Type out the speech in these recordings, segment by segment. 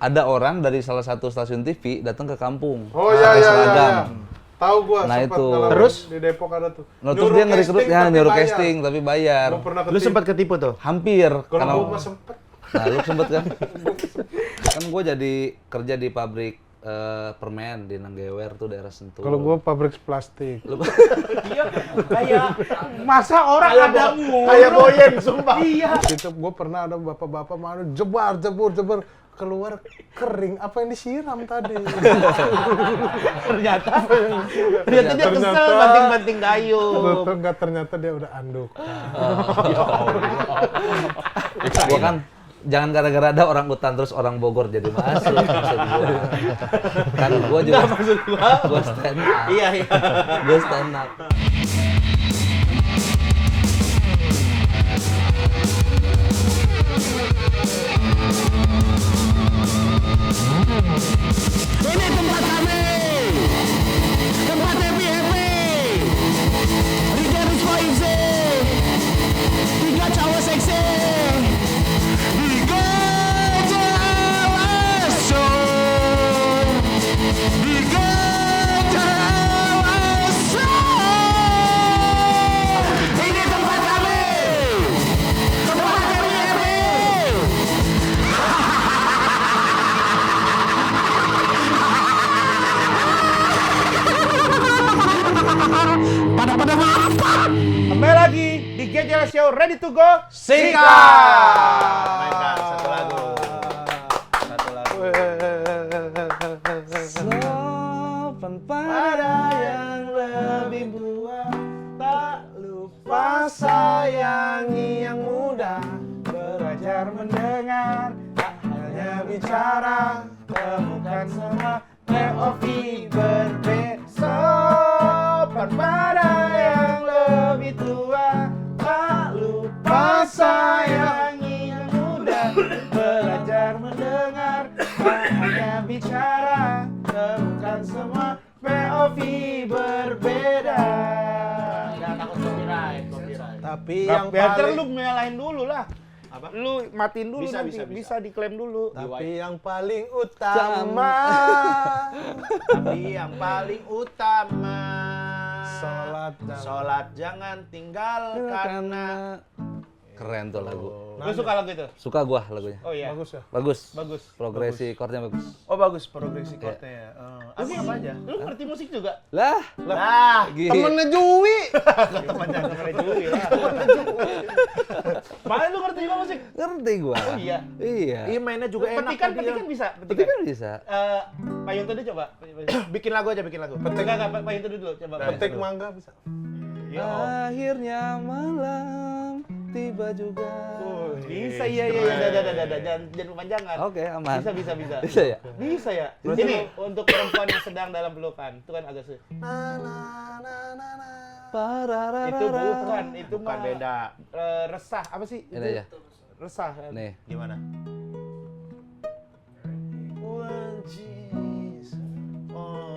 ada orang dari salah satu stasiun TV datang ke kampung. Oh iya. Tahu gua Nah, sempat itu. ngalamin Terus? di Depok ada tuh. Nah, terus dia nge-recruit nyuruh casting tapi bayar. Gua pernah Lu sempat ketipu tuh? Hampir. Kalau gua mah sempet. Nah, lu sempet kan? Kan gue jadi kerja di pabrik permen di Nanggewer tuh daerah Sentul. Kalau gua pabrik plastik. Iya, kayak masa orang ada mulu. Kayak Boyen, sumpah. Iya. Itu gua pernah ada bapak-bapak mau jebur keluar kering. Apa yang disiram tadi? Ternyata dia kesel banting-banting kayu. Ternyata dia udah anduk. Gua kan jangan gara-gara ada orang hutan terus orang Bogor jadi masuk maksud gua. Kan gua juga Maksud gua stand up. Iya. Gua stand up. Ini tempat kami, tempat happy. Riga Rizko Ize, 3 cowok seksi. Riga Jawa Show, Riga Jawa Show. Ini tempat kami, tempat happy. Pada apa? Kembali lagi di GJL Show Ready to Go. Mainkan satu lagu. Sopan pada yang lebih tua, tak lupa sayangi yang muda, belajar mendengar, tak hanya bicara, temukan semua POV berbeda. Sopan pada yang lebih tua, tak lupa sayangi yang muda, belajar mendengar, tak hanya bicara, temukan semua POV berbeda. Jangan takut copyright. Tapi Yang yang biar lu paling nyalain dulu lah. apa? Lu matiin dulu Bisa, nanti. bisa. Diklaim dulu. Tapi yang paling utama. Tapi yang paling utama. Sholat jangan tinggal karena. Keren tuh lagu. Lu suka lagu itu? Suka gua lagunya. Oh iya. Bagus ya. Bagus. Bagus. Progresi chordnya bagus. Oh bagus progresi chordnya ya. Aku apa aja? Lu ngerti musik juga? Lah, Lah, gila. Temennya Jui. Temannya Juli lah. Mana lu ngerti juga musik? Ngerti gua. Oh iya. Iya. iya mainnya juga enak. Petikan bisa. Tapi kan bisa. Pak Yunto dulu coba. Bikin lagu aja, bikin lagu. Enggak, Pak Yunto dulu coba. Petik mangga bisa. Iya. Akhirnya malam tiba juga. Bisa iya. Jangan kepanjangan. Oke, aman. Bisa. Bisa ya? Bisa ya. Ini untuk perempuan yang sedang dalam pelukan. Itu kan agak sulit. Itu bukan, itu Bukan mah beda. resah. Apa sih? Ini aja. Resah. Nih. Gimana?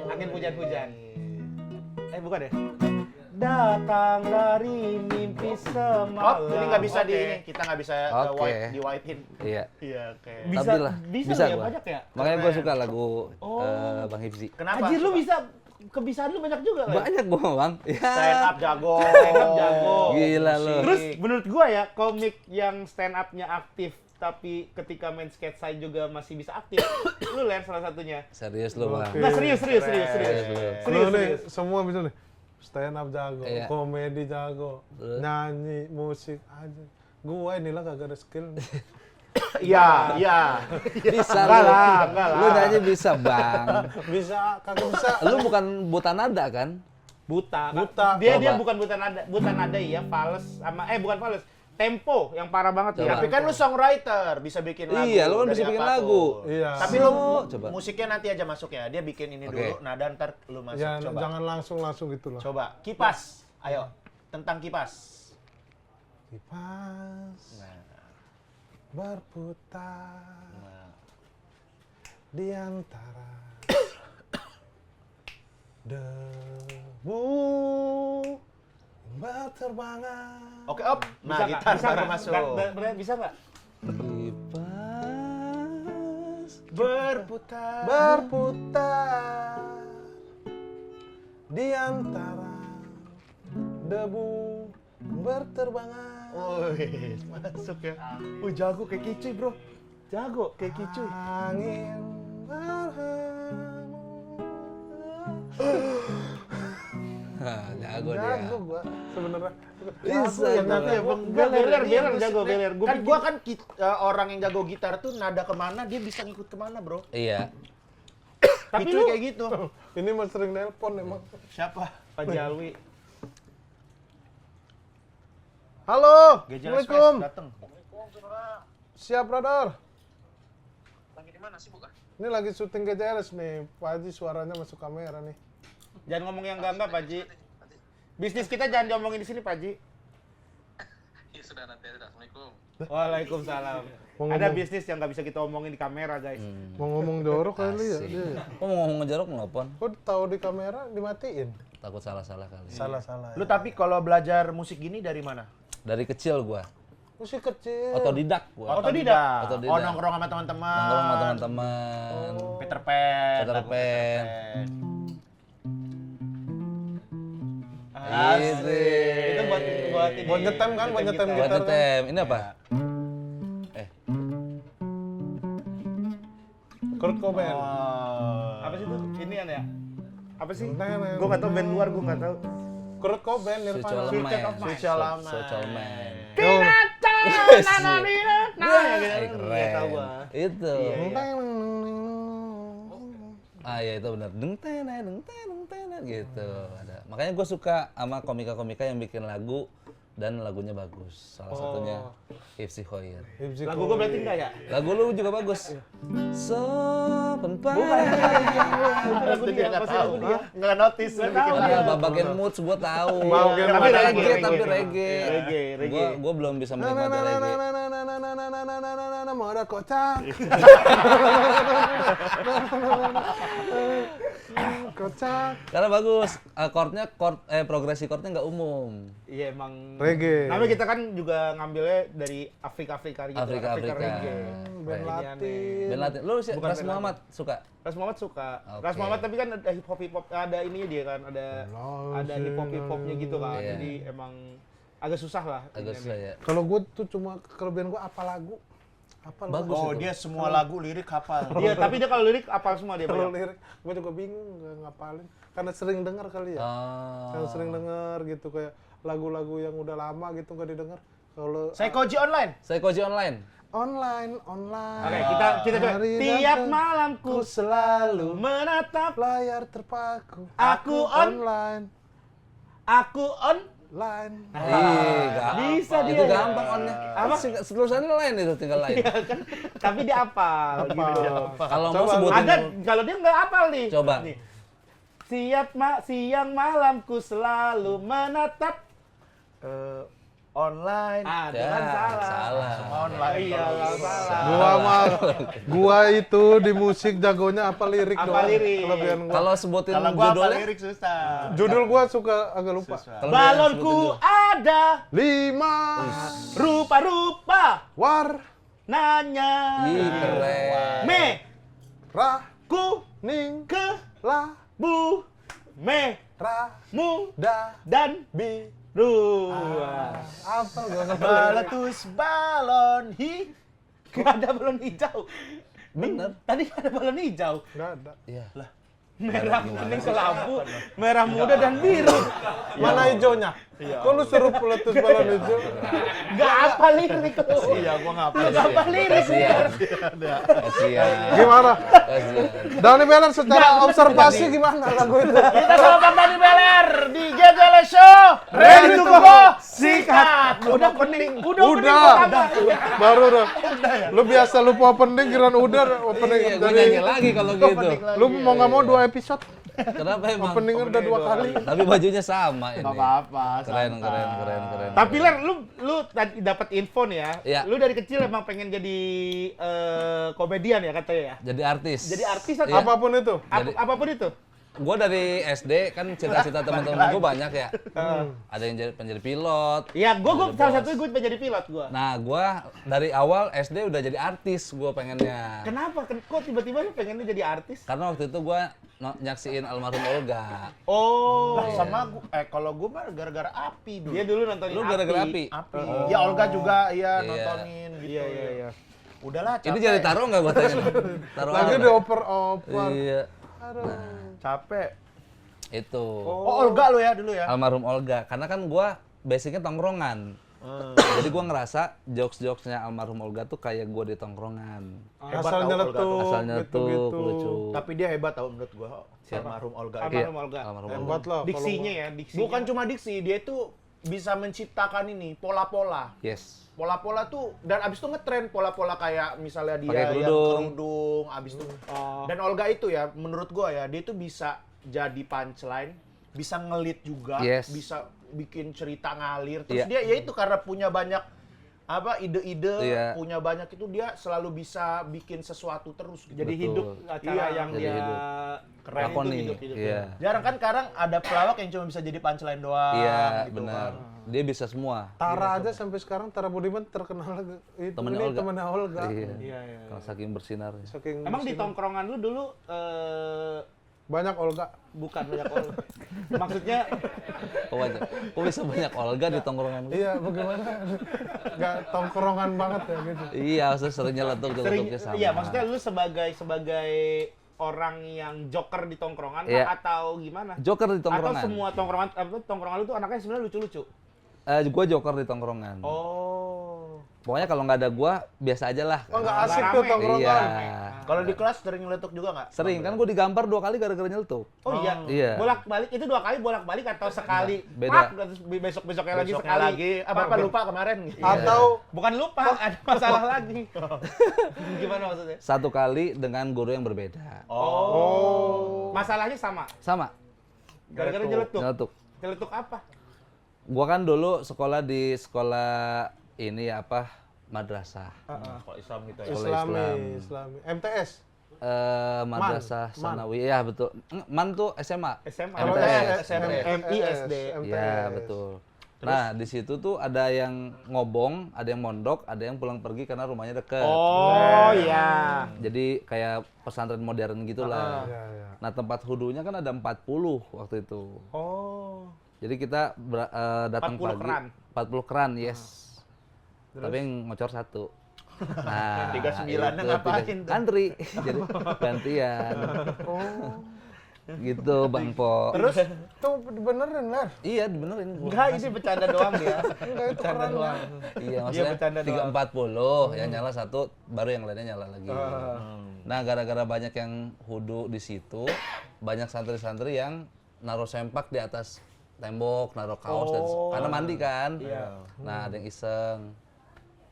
Angin hujan-hujan. Bukan ya? Datang dari mimpi semalam. Oh, ini nggak bisa di Oke. ini. Kita nggak bisa Oke. di wipe-in. Iya. Iya, oke. Bisa, Tapi lah, bisa ya, gua. banyak ya? Makanya gua Keren. suka lagu Oh. Bang Hipsi. Kenapa? Anjir, lu suka? bisa, kebiasaan lu banyak juga kan? Banyak gua, Bang. Ya. Stand up jago. Stand up jago. Gila lu. Terus menurut gua ya, komik yang stand up-nya aktif tapi ketika main sketsa juga masih bisa aktif. Lu Len salah satunya. Serius lu, Bang. Enggak serius. Lu nih semua bisa nih. Stand up jago, Iya. komedi jago, Terus? nyanyi, musik aja. Gua inilah kagak ada skill. Iya, iya. Bisa Enggak lu. lah, enggak lah. Lu nyanyi bisa, Bang. Bisa, kagak bisa. Lu bukan buta nada kan? Buta. Buta. Dia Coba. bukan buta nada ya, fals sama bukan fals. Tempo yang parah banget ya. Coba. Tapi kan lu songwriter, bisa bikin lagu. Iya, lu kan dari bisa bikin apapun. lagu. Iya. Tapi lu Coba. musiknya nanti aja masuk ya. Dia bikin ini Oke. dulu, nada ntar lu masuk. Ya, Coba. jangan langsung gitu lah. Coba. Kipas. Ayo. Tentang kipas. Kipas Nah. berputar di antara debu berterbangan. Oke, op. Nah, gitar baru masuk. Bisa nggak? Kipas Ber berputar di antara debu berterbangan. Wih, masuk ya. Jago kayak Kicuy, bro. Jago kayak Kicuy. Angin berhembus. Jago dia. Jago gua sebenarnya. Bisa, Jago, tapi ya, Beler jago beler. Kan gua kan orang yang jago gitar tuh nada kemana dia bisa ngikut kemana, bro. Iya. Tapi Kicuy lu kayak gitu. Ini mah sering nelpon emang. Siapa? Pak Jalwi. Halo, Gejelas Assalamualaikum. Fest datang. Siap, brother. Lagi di mana sih, bukan? Ini lagi syuting GJLS nih. Pak Haji suaranya masuk kamera nih. Jangan ngomong yang enggak, Pak Ji. Bisnis kita jangan diomongin di sini, Pak Ji. Iya, sudah nanti ada. Assalamualaikum. Waalaikumsalam. Mau Ada ngomong- bisnis yang nggak bisa kita omongin di kamera, guys. Mau ngomong jorok kali ya Asik. dia. Kok mau ngomong ngejorok nelpon? Kok tahu di kamera dimatiin? Takut salah-salah kali. Salah-salah. Lu tapi kalau belajar musik gini dari mana? Dari kecil gua. Musik kecil. Otodidak gua. Otodidak. Otodidak. Oh, nongkrong sama teman-teman. Nongkrong sama teman-teman. Peter Pan. Peter lagu Pan. Asik. Itu buat ini. Buat nyetem kan, buat nyetem Buat gitar kan. nyetem. Ini apa? Kurt Cobain. Apa sih itu? Inian ya? Apa sih? Nah. Gua nggak tahu band luar, gua nggak tahu. Kurt Cobain Nirvana. Sucoleman. Sucoleman. Oh. Keren. tahu gua. Itu. Iya. Ah ya itu benar. Deng tenet gitu. Ada. Makanya gue suka sama komika-komika yang bikin lagu dan lagunya bagus. Salah satunya Ifsi Khoir. Lagu gua berarti enggak ya? Lagu lu juga bagus. So penpai. Lagu dia Nggak apa sih tahu. lagu dia? Nggak notice. Nggak bikin tahu lagu. dia. Ada bagian moods gue tahu. Bagian Tapi mana? reggae, tapi Reggae. reggae. Reggae. Gue belum bisa menikmati reggae. Mau ada kocak. Kocak. Karena bagus. Chordnya progresi chordnya nggak umum. Iya emang. Reggae. Namanya kita kan juga ngambilnya dari Afrika gitu. Afrika. reggae. Ben Latin. Ben Latin. Lu Bukan Ras Ben Muhammad suka? Ras Muhammad suka. Oke. Ras Muhammad tapi kan ada hip hop ada ininya dia kan, ada hip hopnya gitu kan. Iya. Jadi emang agak susah lah. Agak susah ya. Kalau gue tuh cuma kelebihan gue apa lagu. Apa Bagus. Oh, itu. dia semua lagu lirik hafal. Dia tapi dia kalau lirik apal semua dia. Kalau banyak. lirik, gue juga bingung nggak ngapalin. Karena sering dengar kali ya. Karena sering dengar gitu kayak lagu-lagu yang udah lama gitu nggak didengar. Kalau Psychoji online. Saya koji online. online. Oke, kita coba. Hari Tiap datang, malamku selalu menatap layar terpaku. Aku on. Online. aku on. Line. Gampang. Bisa dia. Itu gampang onnya. Apa? Tulisannya lain itu tinggal lain. Tapi dia apal gitu. Kalau mau Coba sebutin Ada kalau dia nggak apal nih. Coba. Nih. Siang malamku selalu menatap. Online. Ah, itu Ya, kan salah. salah. Online. Iya, salah. Gua itu di musik jagonya apa lirik Apa doang. lirik? Kelebihan gua. Kalau sebutin Kalau gua apa judulnya, lirik susah. Judul gua suka agak lupa. kalau dia Balonku sebutin ada 5 rupa-rupa nanya. Ih, keren. Me Merah ku ning ke la bu me ra mu da dan bi. ru. Apa gua Balatus balon hi. Gak ada balon hijau. Bener. Tadi ada balon hijau. Enggak ada. Iya. Merah, kuning, kelabu, merah muda dan biru. Mana hijaunya? Kok lu suruh peletus balon hijau? Gak apa lirik lu. Iya, gua nggak Lu gak apa lirik. Kasihan. Kasihan. Gimana? Kasihan. Dani Beller secara observasi gimana lagu itu? Kita sama Bang Dani Beler di GJL Show. Ready to go. Sikat. Udah pening. Udah. Baru dah. Lu biasa lupa opening kirain udah opening Iya, gue nyanyi dari lagi kalau gitu. lu mau nggak mau 2 episode. Kenapa emang? Openingnya udah 2 kali. Tapi bajunya sama ini. Nggak apa-apa. Keren. Tapi Ler, lu tadi dapat info nih ya. Iya. Lu dari kecil emang pengen jadi komedian ya katanya ya. Jadi artis. Jadi artis atau Iya. Apapun itu. Jadi- apapun itu. gua dari SD kan cita-cita teman-teman gua banyak ya. Ada yang pengen jadi pilot. Iya, gua jadi salah bos. satunya gua pengen jadi pilot gua. Nah, gua dari awal SD udah jadi artis gua pengennya. Kenapa? Kok tiba-tiba lu pengennya jadi artis? Karena waktu itu gua nyaksiin almarhum Olga. Oh, Lah sama kalau gua mah gara-gara Api dulu. dia dulu nontonin Lu gara-gara Api. Api. Ya Olga juga Iya. nontonin gitu. Iya, iya, iya. Udahlah capek. Ini jadi taruh nggak gua tanya? Taruh Lagi apa? dioper-oper. Iya. Aduh. capek. Itu. Oh, Olga lu ya dulu ya. Almarhum Olga. Karena kan gua basicnya tongkrongan. Jadi gua ngerasa jokes-jokesnya almarhum Olga tuh kayak gua di tongkrongan. Hebat Asal tau nyeletuk. Asal nyeletuk, gitu-gitu. lucu. Tapi dia hebat tau menurut gua. Siapa? Almarhum Olga. Almarhum Olga. Almarhum Hebat Olga. lah. Diksinya ya, diksinya. Bukan cuma diksi, dia tuh bisa menciptakan ini pola-pola. Yes. Pola-pola tuh dan abis itu ngetren pola-pola kayak misalnya dia Pakai yang kerudung. kerudung, abis itu. Oh. Dan Olga itu ya, menurut gua ya, dia tuh bisa jadi punchline, bisa ngelit juga, Yes. bisa bikin cerita ngalir. Terus Iya. dia ya itu karena punya banyak apa ide-ide, Iya. punya banyak itu dia selalu bisa bikin sesuatu terus. Gitu. Jadi Betul. hidup acara Iya, yang jadi dia hidup. Keren itu Lakoni. hidup-hidup. Iya. Jarang kan sekarang ada pelawak yang cuma bisa jadi punchline doang. Iya, gitu benar. kan. Dia bisa semua. Tara aja sampai sekarang Tara Budiman terkenal itu Temennya ini Olga. temennya Olga. Iya. Iya, iya. Kalau saking bersinar. Saking Emang di sini. tongkrongan lu dulu banyak Olga. bukan banyak orang. Maksudnya Kok aja. Kok bisa banyak Olga di tongkrongan lu? Iya, bagaimana? Gak tongkrongan banget ya gitu. Iya, maksudnya sering nyeletuk sering nyeletuknya sama. iya, maksudnya lu sebagai orang yang joker di tongkrongan Iya. kah, atau gimana? Joker di Atau tongkrongan. semua tongkrongan tongkrongan lu tuh anaknya sebenarnya lucu-lucu. Gua joker di tongkrongan. Oh. Pokoknya kalau nggak ada gua, biasa aja lah. Oh, nggak Nggak asik rame. tuh tongkrongan. Iya. Kalau di kelas sering ngeletuk juga nggak? Sering, kan gua digampar 2 kali gara-gara nyeletuk. Oh iya. Iya. Bolak-balik itu 2 kali bolak-balik atau sekali? Beda. Pak, terus besok-besoknya lagi Besoknya sekali. lagi, apa lupa kemarin? Gitu. Atau Bukan lupa, ada masalah lagi. Gimana maksudnya? 1 kali dengan guru yang berbeda. Oh. Masalahnya sama. Sama, Gara-gara nyeletuk. nyeletuk. Nyeletuk apa? Gua kan dulu sekolah di sekolah ini ya apa? Madrasah. Kalau Islam gitu ya. Sekolah Islam. Islami. MTS. Madrasah Man. Sanawi. Iya, betul. Man tuh SMA. SMA. MTS. MISD. Iya, betul. Nah, di situ tuh ada yang ngobong, ada yang mondok, ada yang pulang pergi karena rumahnya deket. Oh iya. Jadi kayak pesantren modern gitulah. Iya, iya. Nah, tempat hudunya kan ada 40 waktu itu. Oh. Jadi kita datang 40 pagi. keran? 40 keran, yes. Tapi yang ngocor 1. Nah, 39-nya itu ngapain tiga- tuh? Antri. Jadi gantian. Gitu, Bang Po. Terus Tuh benerin lah. Iya, dibenerin. enggak, ini bercanda doang dia. Enggak itu keren lah. Iya, maksudnya bercanda 340, yang nyala 1, baru yang lainnya nyala lagi. Nah, gara-gara banyak yang hudu di situ, banyak santri-santri yang naruh sempak di atas tembok, naruh kaos dan karena mandi kan. Nah, ada yang iseng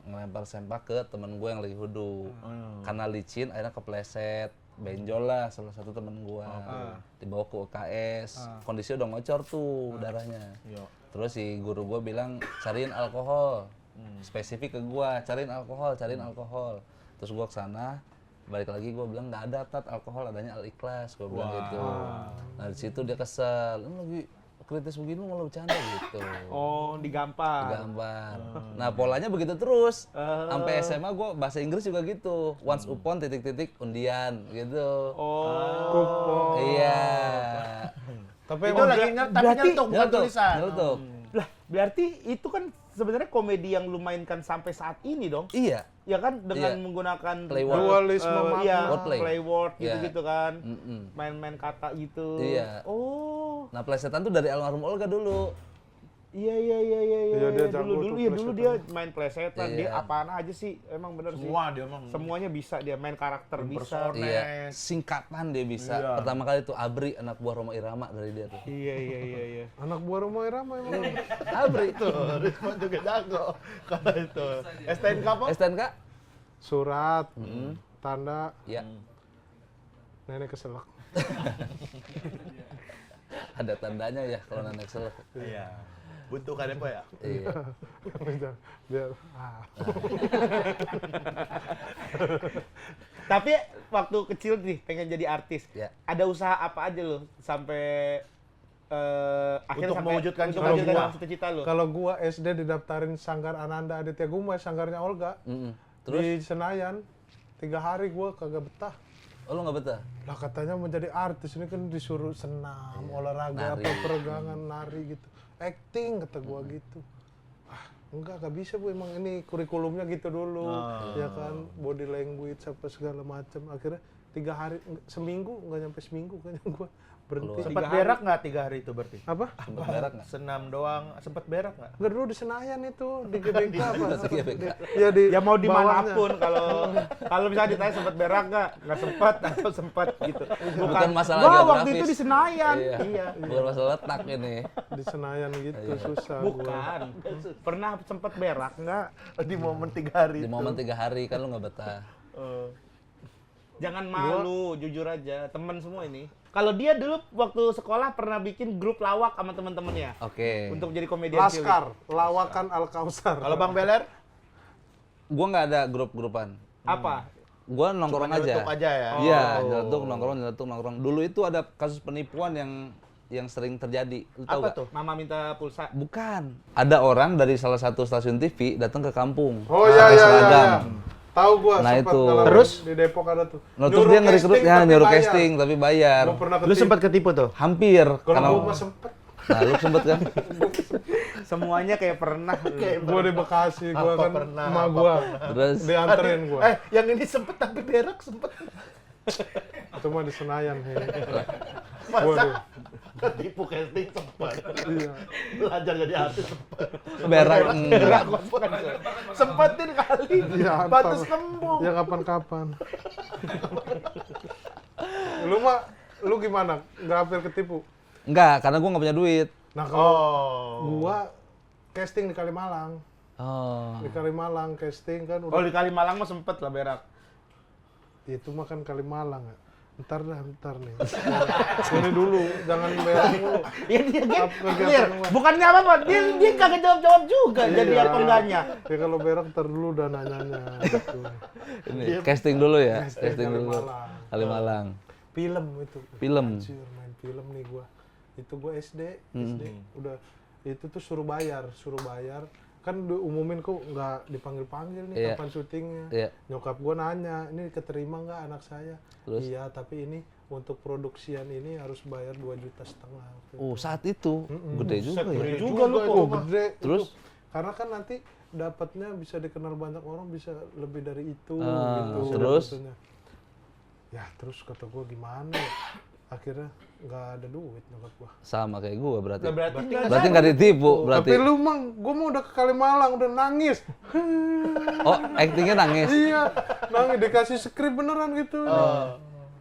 ngelempar sempak ke temen gue yang lagi hudu. Karena licin, akhirnya kepleset. Benjol lah salah satu temen gue. Dibawa ke UKS. Kondisi udah ngocor tuh darahnya. Terus si guru gue bilang, cariin alkohol. Spesifik ke gue, cariin alkohol. Terus gue kesana, balik lagi gue bilang, nggak ada Tat alkohol, adanya Al-Ikhlas. Gue bilang gitu. Nah di situ dia kesel, lu lagi kritis begini lu malah bercanda gitu. Oh, digampar. Gambar. Nah polanya begitu terus. Sampai SMA gue bahasa Inggris juga gitu. Once upon titik-titik undian gitu. Oh. Iya. Tapi Itu emang lagi tapi nyetuk bukan tulisan. Nyeletuk. Lah, berarti itu kan sebenarnya komedi yang lu mainkan sampai saat ini dong. Iya. Ya kan dengan Iya. menggunakan Play word. Dualisme iya, makna. Wordplay. play word Iya. gitu-gitu kan. Mm-mm. Main-main kata gitu. Iya. Oh. Nah plesetan tuh dari almarhum Olga dulu. Iya. Iya, dia jago Dulu tuh iya dulu dia plesetan. main plesetan, Iya. dia apaan aja sih. Emang bener sih. Semua dia emang. Semuanya bisa dia main karakter bisa. Impersonate. Iya. Singkatan dia bisa. Iya. Pertama kali tuh Abri anak buah Roma Irama dari dia tuh. Iya. anak buah Roma Irama emang. Abri tuh. Risma juga jago. Kalau itu. STNK apa? STNK? Surat, tanda, Ya. nenek keselak. Ada tandanya ya kalau nenek selek. Iya. Butuh Kanepo ya? Iya. Biar Tapi waktu kecil nih pengen jadi artis. Ya. Ada usaha apa aja lo sampai akhirnya Untuk sampai mewujudkan untuk cita-cita. mewujudkan cita-cita lo. Kalau gua SD didaftarin Sanggar Ananda Aditya Gumai, sanggarnya Olga. Terus? Di Senayan. 3 hari gua kagak betah. Oh, lu nggak betah? Lah katanya mau jadi artis ini kan disuruh senam, olahraga, nari. apa peregangan, nari gitu. Acting kata gua gitu. Ah, enggak bisa Bu, emang ini kurikulumnya gitu dulu. Ya kan, body language apa segala macam. Akhirnya 3 hari, seminggu, enggak nyampe seminggu kayaknya gua berhenti. Sempat berak nggak 3 hari itu berarti? Apa? Sempet berak nggak? Senam doang, sempat berak nggak? Enggak dulu di Senayan itu, di GBK apa? Di GBK. Ya di Ya mau bawahnya. dimanapun kalau misalnya ditanya sempat berak nggak sempat atau sempat gitu. Bukan masalah Wah, geografis. waktu itu di Senayan. Iya. Iya. Bukan masalah letak ini. Di Senayan gitu susah gua. Bukan. Pernah sempat berak nggak? Di momen 3 hari Di momen 3 hari kan lu nggak betah. Jangan malu, jujur aja. Temen semua ini. Kalau dia dulu waktu sekolah pernah bikin grup lawak sama teman-temannya Oke. untuk jadi komedian cilik. Laskar, Lawakan Al-Kausar. Kalau Bang Beler? Gua nggak ada grup-grupan. Apa? Gua nongkrong Cuma aja. nyeletuk aja ya? Iya, nyeletuk nongkrong. Dulu itu ada kasus penipuan yang sering terjadi. Lu tahu Apa nggak? tuh? Mama minta pulsa. Bukan. Ada orang dari salah satu stasiun TV datang ke kampung. Oh iya pakai iya seragam. iya. Tahu gua Nah, sempat itu. ngalamin Terus? di Depok ada tuh. Nah, terus dia nge-recruit ya, nyuruh casting tapi bayar. Gua pernah Lu ketipu. sempat ketipu tuh? Hampir. Kalau gua mah sempet. Nah, lu sempet kan? Semuanya kayak pernah. Gua di Bekasi, gua Apa kan pernah, emak apa gua Terus dianterin gua. Yang ini sempet tapi berak sempet. Cuma di Senayan ini. Masa Waduh. ketipu casting sempet. Iya. Belajar jadi artis sempet. berak Berak enggak. sempetin kali. Iya, Batas antar. kembung. Ya kapan-kapan. Lu gimana? Nggak hampir ketipu? Enggak, karena gua nggak punya duit. Nah kalau Oh. gua casting di Kalimalang. Oh. Di Kalimalang casting kan Kalau udah. di Kalimalang mah sempet lah berak. Itu mah kan Kalimalang ya. Ntar nih. Ini dulu, jangan berak dulu. Iya dia Apa kegiatan clear. gua? Bukannya apa-apa, dia kagak jawab-jawab juga jadi Iya. apa enggaknya. Ya kalau berak ntar dulu udah nanyanya gitu. Ini casting dulu ya, Casting casting dulu. Kalimalang. Kalimalang. Film itu. Film. Anjir, main film nih gua. Itu gua SD. Udah itu tuh suruh bayar. Kan diumumin kok nggak dipanggil-panggil nih Iya. kapan syutingnya. Iya. Nyokap gua nanya, ini keterima nggak anak saya? Terus? Iya, tapi ini untuk produksian ini harus bayar 2,5 juta. Oh, saat itu gede juga ya. Gede juga lu kok. Oh, gede. Terus? Itu. Karena kan nanti dapatnya bisa dikenal banyak orang, bisa lebih dari itu Ah, gitu. terus? Katanya. Ya, terus kata gua gimana ya? Akhirnya nggak ada duit nyokap gua. Sama kayak gua berarti. Nah, berarti nggak Berarti nggak ditipu berarti. Tapi lu mang, gua mau udah ke Kalimalang udah nangis. Oh, aktingnya nangis. Iya, nangis dikasih skrip beneran gitu.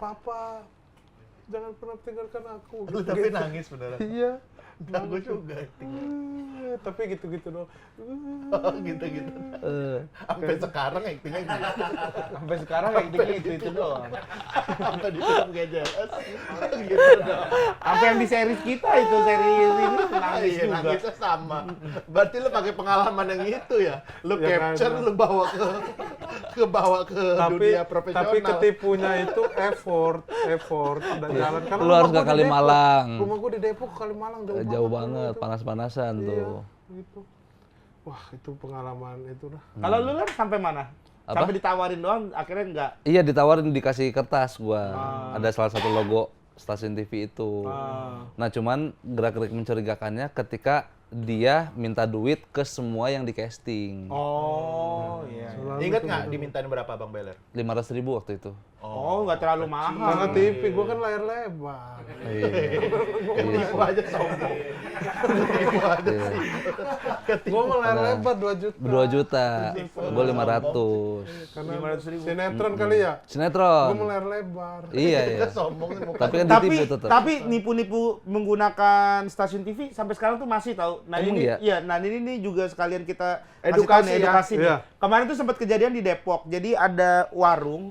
Papa, jangan pernah tinggalkan aku. Lu tapi nangis beneran. Iya. Bagus juga acting. Tapi gitu-gitu doang. Oh, gitu-gitu. Sampai sekarang actingnya gitu. sampai sekarang aktingnya itu doang. Sampai di film kayak jelas. Gitu dong. Apa yang di series kita itu series ini nangis Iya, juga. nangisnya sama. Berarti lu pakai pengalaman yang itu ya. Lu Ya, capture, kan. lu bawa ke dunia profesional. Tapi ketipunya itu effort udah jalan. Karena Lu harus rumah ke gua di Kalimalang. Depok. Rumah gua di Depok ke Kalimalang Jauh dulu banget, itu. panas-panasan Iya, tuh. gitu. Wah, itu pengalaman itu dah. Kalau lu kan sampai mana? Apa? Sampai ditawarin doang akhirnya enggak. Iya, ditawarin dikasih kertas gua. Ada salah satu logo stasiun TV itu. Nah, cuman gerak-gerik mencurigakannya ketika dia minta duit ke semua yang di casting. Oh, iya. Ingat nggak dimintain berapa Bang Beler? 500.000 waktu itu. Oh, enggak terlalu mahal. Karena TV gua kan layar lebar. Iya. Ketipu aja sombong. Ketipu aja Iya. sih. Gua mau layar lebar 2 juta. 2 juta. Gua 500. Karena 500.000. sinetron kali ya. Gua mau Sinetron. layar lebar. Iya, iya. Sombong nih muka. Tapi kan Tapi ditipu tetap. tapi nipu-nipu menggunakan stasiun TV sampai sekarang tuh masih tahu. Nah Emang ini iya? iya, nah ini juga sekalian kita kasih Edukasi tahu nih, ya? edukasi nih. Iya. Kemarin tuh sempat kejadian di Depok. Jadi ada warung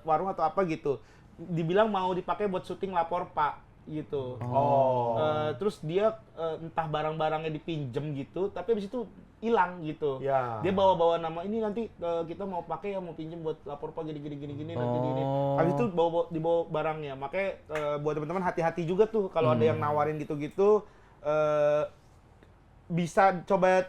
atau apa gitu. Dibilang mau dipakai buat syuting Lapor Pak. gitu. Oh. Terus dia entah barang-barangnya dipinjem gitu, tapi habis itu hilang gitu. Ya. Dia bawa-bawa nama ini nanti kita mau pakai ya, mau pinjem buat lapor Pak gini nanti gini. Habis itu dibawa barangnya. Makanya buat teman-teman hati-hati juga tuh kalau ada yang nawarin gitu-gitu, bisa coba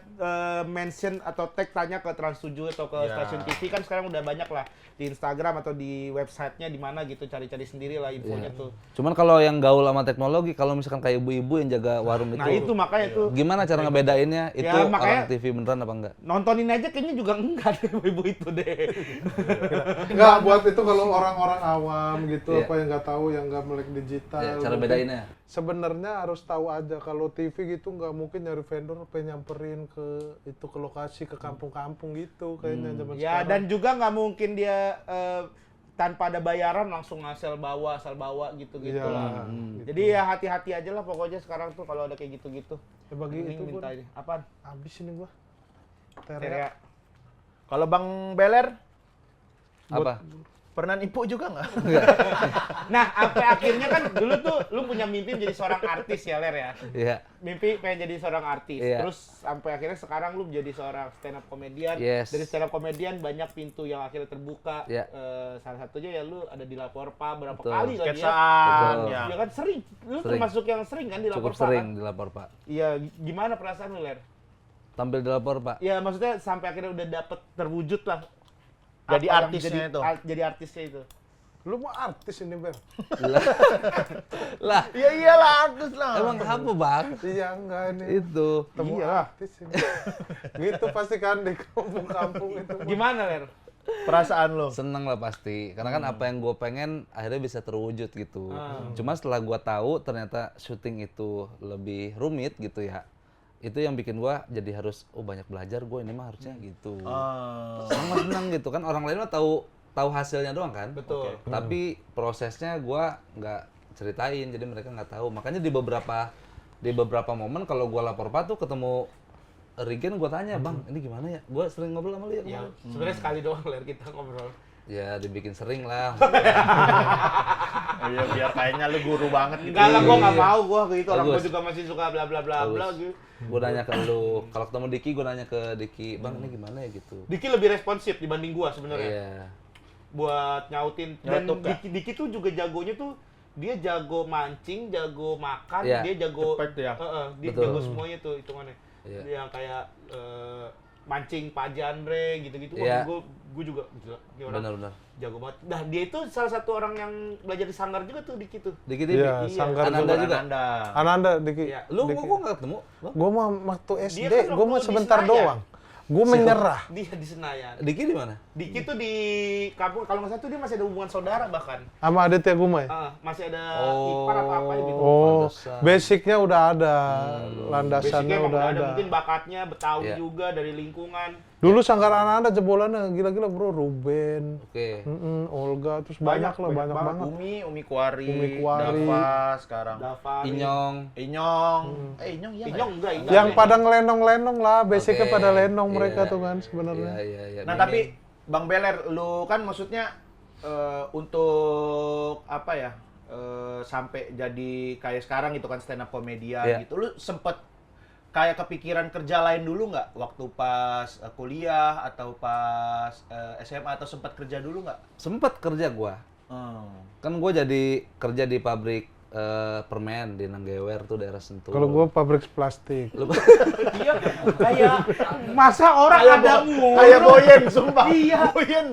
mention atau tag tanya ke Trans7 atau ke stasiun TV, kan sekarang udah banyak lah di Instagram atau di websitenya di mana gitu, cari-cari sendiri lah infonya tuh. Cuman kalau yang gaul sama teknologi, kalau misalkan kayak ibu-ibu yang jaga warung Nah itu makanya tuh gimana cara ngebedainnya itu Ya, makanya- orang TV beneran apa enggak? nontonin aja kayaknya juga enggak deh ibu itu deh. Enggak, buat itu kalau orang-orang awam gitu, Iya. apa yang nggak tahu, yang nggak melek digital. Ya, cara mungkin bedainnya. Sebenarnya harus tahu aja kalau TV gitu nggak mungkin nyari vendor pengen nyamperin ke lokasi ke kampung-kampung gitu kayaknya zaman Ya sekarang. dan juga nggak mungkin dia tanpa ada bayaran langsung asal bawa gitu Iya, lah. gitu. Jadi ya hati-hati aja lah pokoknya sekarang tuh kalau ada kayak gitu-gitu. Ya, bagi Mending itu minta Bun. aja. Apaan? Habis ini gua. Terea. Kalau Bang Beler Apa? pernah nipu juga nggak? Nah, sampai akhirnya kan dulu tuh lu punya mimpi menjadi seorang artis ya, Ler ya. Iya. Mimpi pengen jadi seorang artis. Iya. Terus sampai akhirnya sekarang lu menjadi seorang stand up comedian. Yes. Dari stand up comedian banyak pintu yang akhirnya terbuka. Iya. Salah satunya ya lu ada di Laporpa berapa Betul. kali lagi ya. Sketsaan, Betul. ya. Ya kan sering. Lu Sering. termasuk yang sering kan di Cukup Laporpa sering kan? dilapor, Pak. Iya, gimana perasaan lu, Ler? Tampil dilapor, Pak. Ya maksudnya sampai akhirnya udah dapet terwujud lah. Jadi apa yang artisnya itu. Jadi artisnya itu. Lu mau artis ini, Bang? Lah, Ya iyalah artis lah. emang apa, Bang? Iya, enggak ini. Itu. Temu artis ini. Gitu pasti kan di kampung-kampung itu. Bang. Gimana, Ler? Perasaan lo. Seneng lah pasti, karena kan apa yang gue pengen akhirnya bisa terwujud gitu. Ah. Cuma setelah gue tahu ternyata syuting itu lebih rumit gitu ya, itu yang bikin gue jadi harus banyak belajar gue ini mah harusnya gitu. Sama seneng gitu kan, orang lain mah tahu hasilnya doang kan. Betul. Tapi prosesnya gue nggak ceritain, jadi mereka nggak tahu. Makanya di beberapa momen kalau gue lapor Pak tuh ketemu Regen, gue tanya, Bang, ini gimana ya? Gue sering ngobrol sama lu ya Ya, kemarin. sebenarnya sekali doang, Ler, kita ngobrol. Ya dibikin sering lah. Iya biar kayaknya lu guru banget gitu. Enggak lah, gua nggak mau gua gitu. Orang gua Bagus. juga masih suka bla bla bla bla gitu. Gue nanya ke lu, kalau ketemu Diki gue nanya ke Diki, Bang ini gimana ya gitu. Diki lebih responsif dibanding gua sebenarnya. Iya. Buat nyautin. Dan Nyautuk ya? Diki tuh juga jagonya tuh dia jago mancing, jago makan, Iya. dia jago Cepet ya? dia Betul. jago semuanya tuh hitungannya. Iya. Dia yang kayak mancing Pak Jandre gitu-gitu. Iya. Gua juga gila, dia orang Benar-benar. jago banget. Nah, dia itu salah satu orang yang belajar di Sanggar juga tuh Diki tuh. Diki TV. Iya, Sanggar Ananda juga. Anda. Ananda, Diki. Iya. Lu Diki. kok nggak ketemu? Bang? Gua mah waktu Dia SD, kan gua mah waktu di sebentar Senayan. doang. Gua menyerah. Dia di Senayan. Diki di mana? Diki tuh di kampung, kalau nggak salah tuh dia masih ada hubungan saudara bahkan. Sama Aditya Gumai. Masih ada Oh. ipar apa apa gitu. Oh, pantesan. basicnya udah ada, landasannya Basicnya emang udah udah ada, ada. mungkin bakatnya Betawi Iya. juga dari lingkungan. Dulu Sanggar Ananda jebolannya gila-gila bro, Ruben, Oke. Olga, terus banyak banget. Umi Kuari, Umi Kuari. Dava sekarang. Dava, Inyong. Inyong. Inyong iya nggak Inyong ya? enggak, Inyong. Yang pada ngelenong-lenong lah, basicnya Oke. pada lenong mereka Iya. tuh kan sebenarnya. Iya, iya. Nah tapi Bang Beler, lu kan maksudnya untuk apa ya sampai jadi kayak sekarang gitu kan stand up komedian Iya. gitu, lu sempet kayak kepikiran kerja lain dulu nggak waktu pas kuliah atau pas SMA atau sempat kerja dulu nggak? Sempet kerja gua. Kan gua jadi kerja di pabrik permen di Nanggewer tuh daerah Sentul. Kalau gua pabrik plastik. Iya, kayak masa orang ada mulu. Kayak Boyen, sumpah. Iya. Boyen,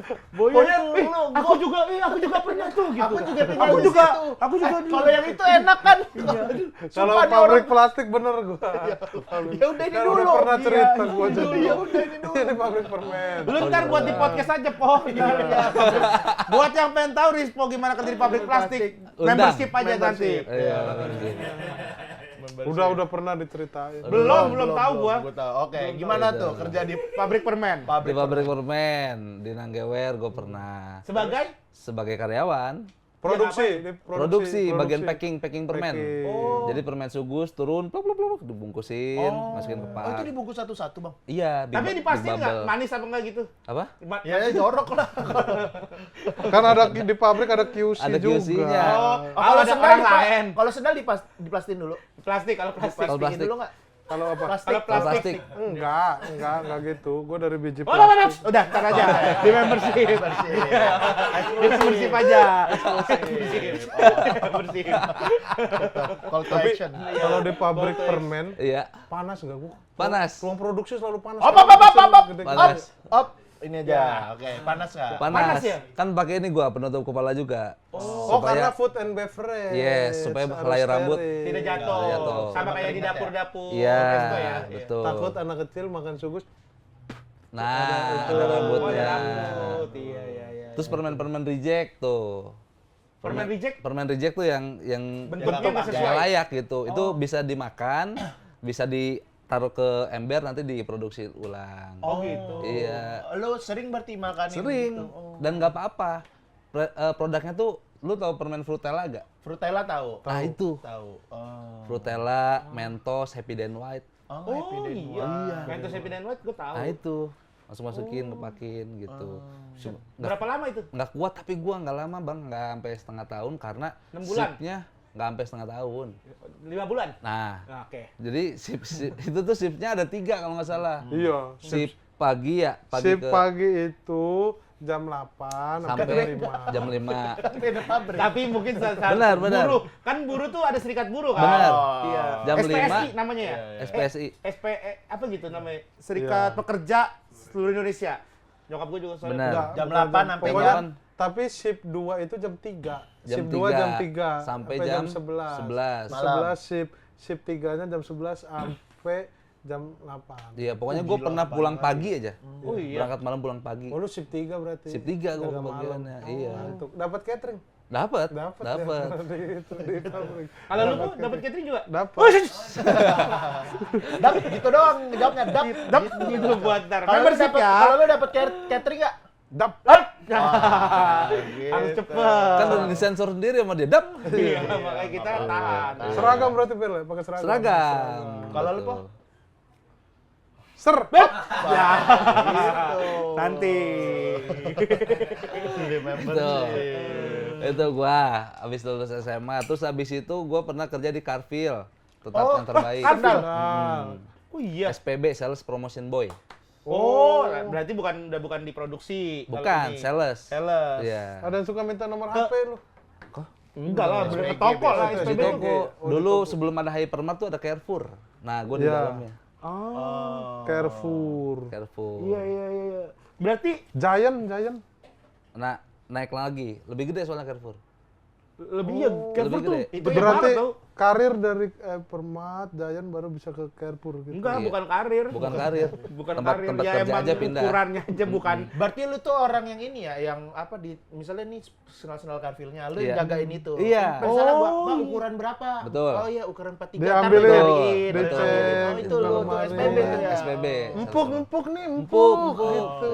Aku juga pernah tuh gitu. Aku juga tinggal Aku di juga, situ. aku juga dulu. Kalau yang itu enak kan? Kalau Sumpah, nih pabrik orang- plastik bener gua. Ya udah ini Kan dulu. udah pernah cerita gua Ini jadi. dulu, ya udah ini dulu. Ini pabrik permen. Lu ntar buat di podcast aja, Po. Buat yang pengen tahu Rispo gimana kerja di pabrik plastik, Undang. membership aja nanti. Iya. Udah pernah diceritain. Belum tahu gua. Gua tahu. Oke, gimana tuh kerja di Pabrik permen. Di pabrik permen di Nanggewer gua pernah Sebagai sebagai karyawan. Produksi, bagian packing permen. Packing. Jadi permen sugus turun, pluk pluk pluk, dibungkusin, masukin ke Oh, pak. itu dibungkus satu-satu, Bang. Iya, Tapi dipastiin nggak manis apa enggak gitu? Apa? Ya, jorok lah. Kan ada di pabrik ada QC Ada juga. QC-nya. Kalau ada orang lain. Kalau sendal diplastiin dulu. Plastik, kalau plastik. Kalau Plastiin plastik. dulu nggak? Kalau apa? Kalau plastik. Enggak gitu. Gue dari biji Oh, plastik. udah, ntar aja. Di membership. Di membership aja. Membership. Call to Tapi action. kalau di pabrik permen Iya, panas nggak gua? panas. Ruang produksi selalu panas. Op. Gede-gede. Panas. Op. Ini aja. Oke, panas nggak? Panas. ya? Kan pakai ini gua penutup kepala juga. Oh, karena food and beverage. Yes, supaya Harus helai rambut steril. Tidak jatuh. Tidak jatuh. Sama kayak di dapur-dapur. Iya, resto ya. betul. Takut anak kecil makan sugus. Nah, ada Oh, rambutnya. ada rambut. Iya. Terus permen-permen reject tuh. Permen reject? Permen reject tuh yang Bentuknya nggak sesuai. nggak layak gitu. Itu bisa dimakan, bisa ditaruh ke ember nanti diproduksi ulang. Oh gitu. Iya. Lo sering berarti makan Sering. gitu? Oh. Dan nggak apa-apa. Produknya tuh lu tahu permen Frutella gak? Frutella tahu. Ah itu. Tahu. Oh. Frutella, Mentos, Happy Dan White. Oh, Oh Happy Day iya. Dua. Mentos Happy Dan White gue tahu. Nah itu. Langsung masukin, kepakin gitu. Nggak Berapa lama itu? nggak kuat tapi gua nggak lama bang, nggak sampai setengah tahun karena 6 bulan? shiftnya nggak sampai setengah tahun. 5 bulan? Nah, Nah, oke. jadi itu tuh shiftnya ada 3 kalau nggak salah. Iya. Shift pagi ya, Shift ke pagi itu jam 8 sampai jam 5. Beda pabrik. Tapi mungkin saat Benar. buruh, kan buruh tuh ada serikat buruh kan? Benar. Iya. Jam SPSI 5 namanya ya? SPSI. apa gitu namanya? Serikat Iya. Pekerja Seluruh Indonesia. Nyokap gue juga soalnya. Benar. Enggak, Jam bukan 8 sampai pokoknya, jam- tapi shift 2 itu jam 3. Jam Shift 2 3 jam 3 sampai jam 11. 11. Malam. 11 shift 3-nya jam 11 sampai jam 8. Iya, pokoknya gue pernah pulang pagi aja. Oh iya. Berangkat malam pulang pagi. Oh, lu shift 3 berarti. Shift 3 gue Jaga malam. kebagiannya. Iya. Untuk dapat catering. Dapat. Dapat. Dapat. Di pabrik. Kalau lu tuh dapat catering juga? Dapat. Dap, gitu doang jawabnya. Dap. Gitu buat ntar. Kalau lu Membership dapat ya. kalau lu dapat catering nggak? Dap. Harus cepet. Kan udah disensor sendiri sama dia. Dap. Iya, makanya kita tahan. Seragam berarti Bel, pakai seragam. Seragam. Kalau lu, Betul. Po? Ser. Ya. Gitu. Nanti. Itu gua habis lulus SMA, terus habis itu gua pernah kerja di Carfil, tetap yang terbaik. Carfil? Nah, Oh iya. SPB, Sales Promotion Boy. Oh, berarti udah bukan diproduksi. kalau Bukan, ini. sales. Sales. Iya. ada yang suka minta nomor HP lu. Enggak lah, beli ke toko lah biasa. Di SPB. toko. Dulu sebelum ada Hypermart tuh ada Carrefour. Nah, gua di Iya. dalamnya. Oh. Carrefour. Carrefour. Iya. Berarti Giant. Nah, naik lagi. Lebih gede soalnya Carrefour. lebih ya Carrefour lebih tuh. gede. Itu Berarti tau. karir dari Permat, Giant baru bisa ke Carrefour gitu. Enggak, Iya. bukan karir. Bukan karir. Bukan tempat, karir. tempat Ya kerja emang aja pindah. ukurannya aja bukan. Berarti lu tuh orang yang ini ya, yang apa di misalnya nih sendal Carfilnya, lu yang Iya. jagain itu. Iya. Misalnya gua, Oh, Bang, iya. ukuran berapa? Betul. Oh iya, ukuran 43. Diambilin, Tapi nyariin. betul. Betul. Dicek, Oh itu lu tuh lemari. SPB tuh ya. SPB. Empuk nih, Empuk. Gitu.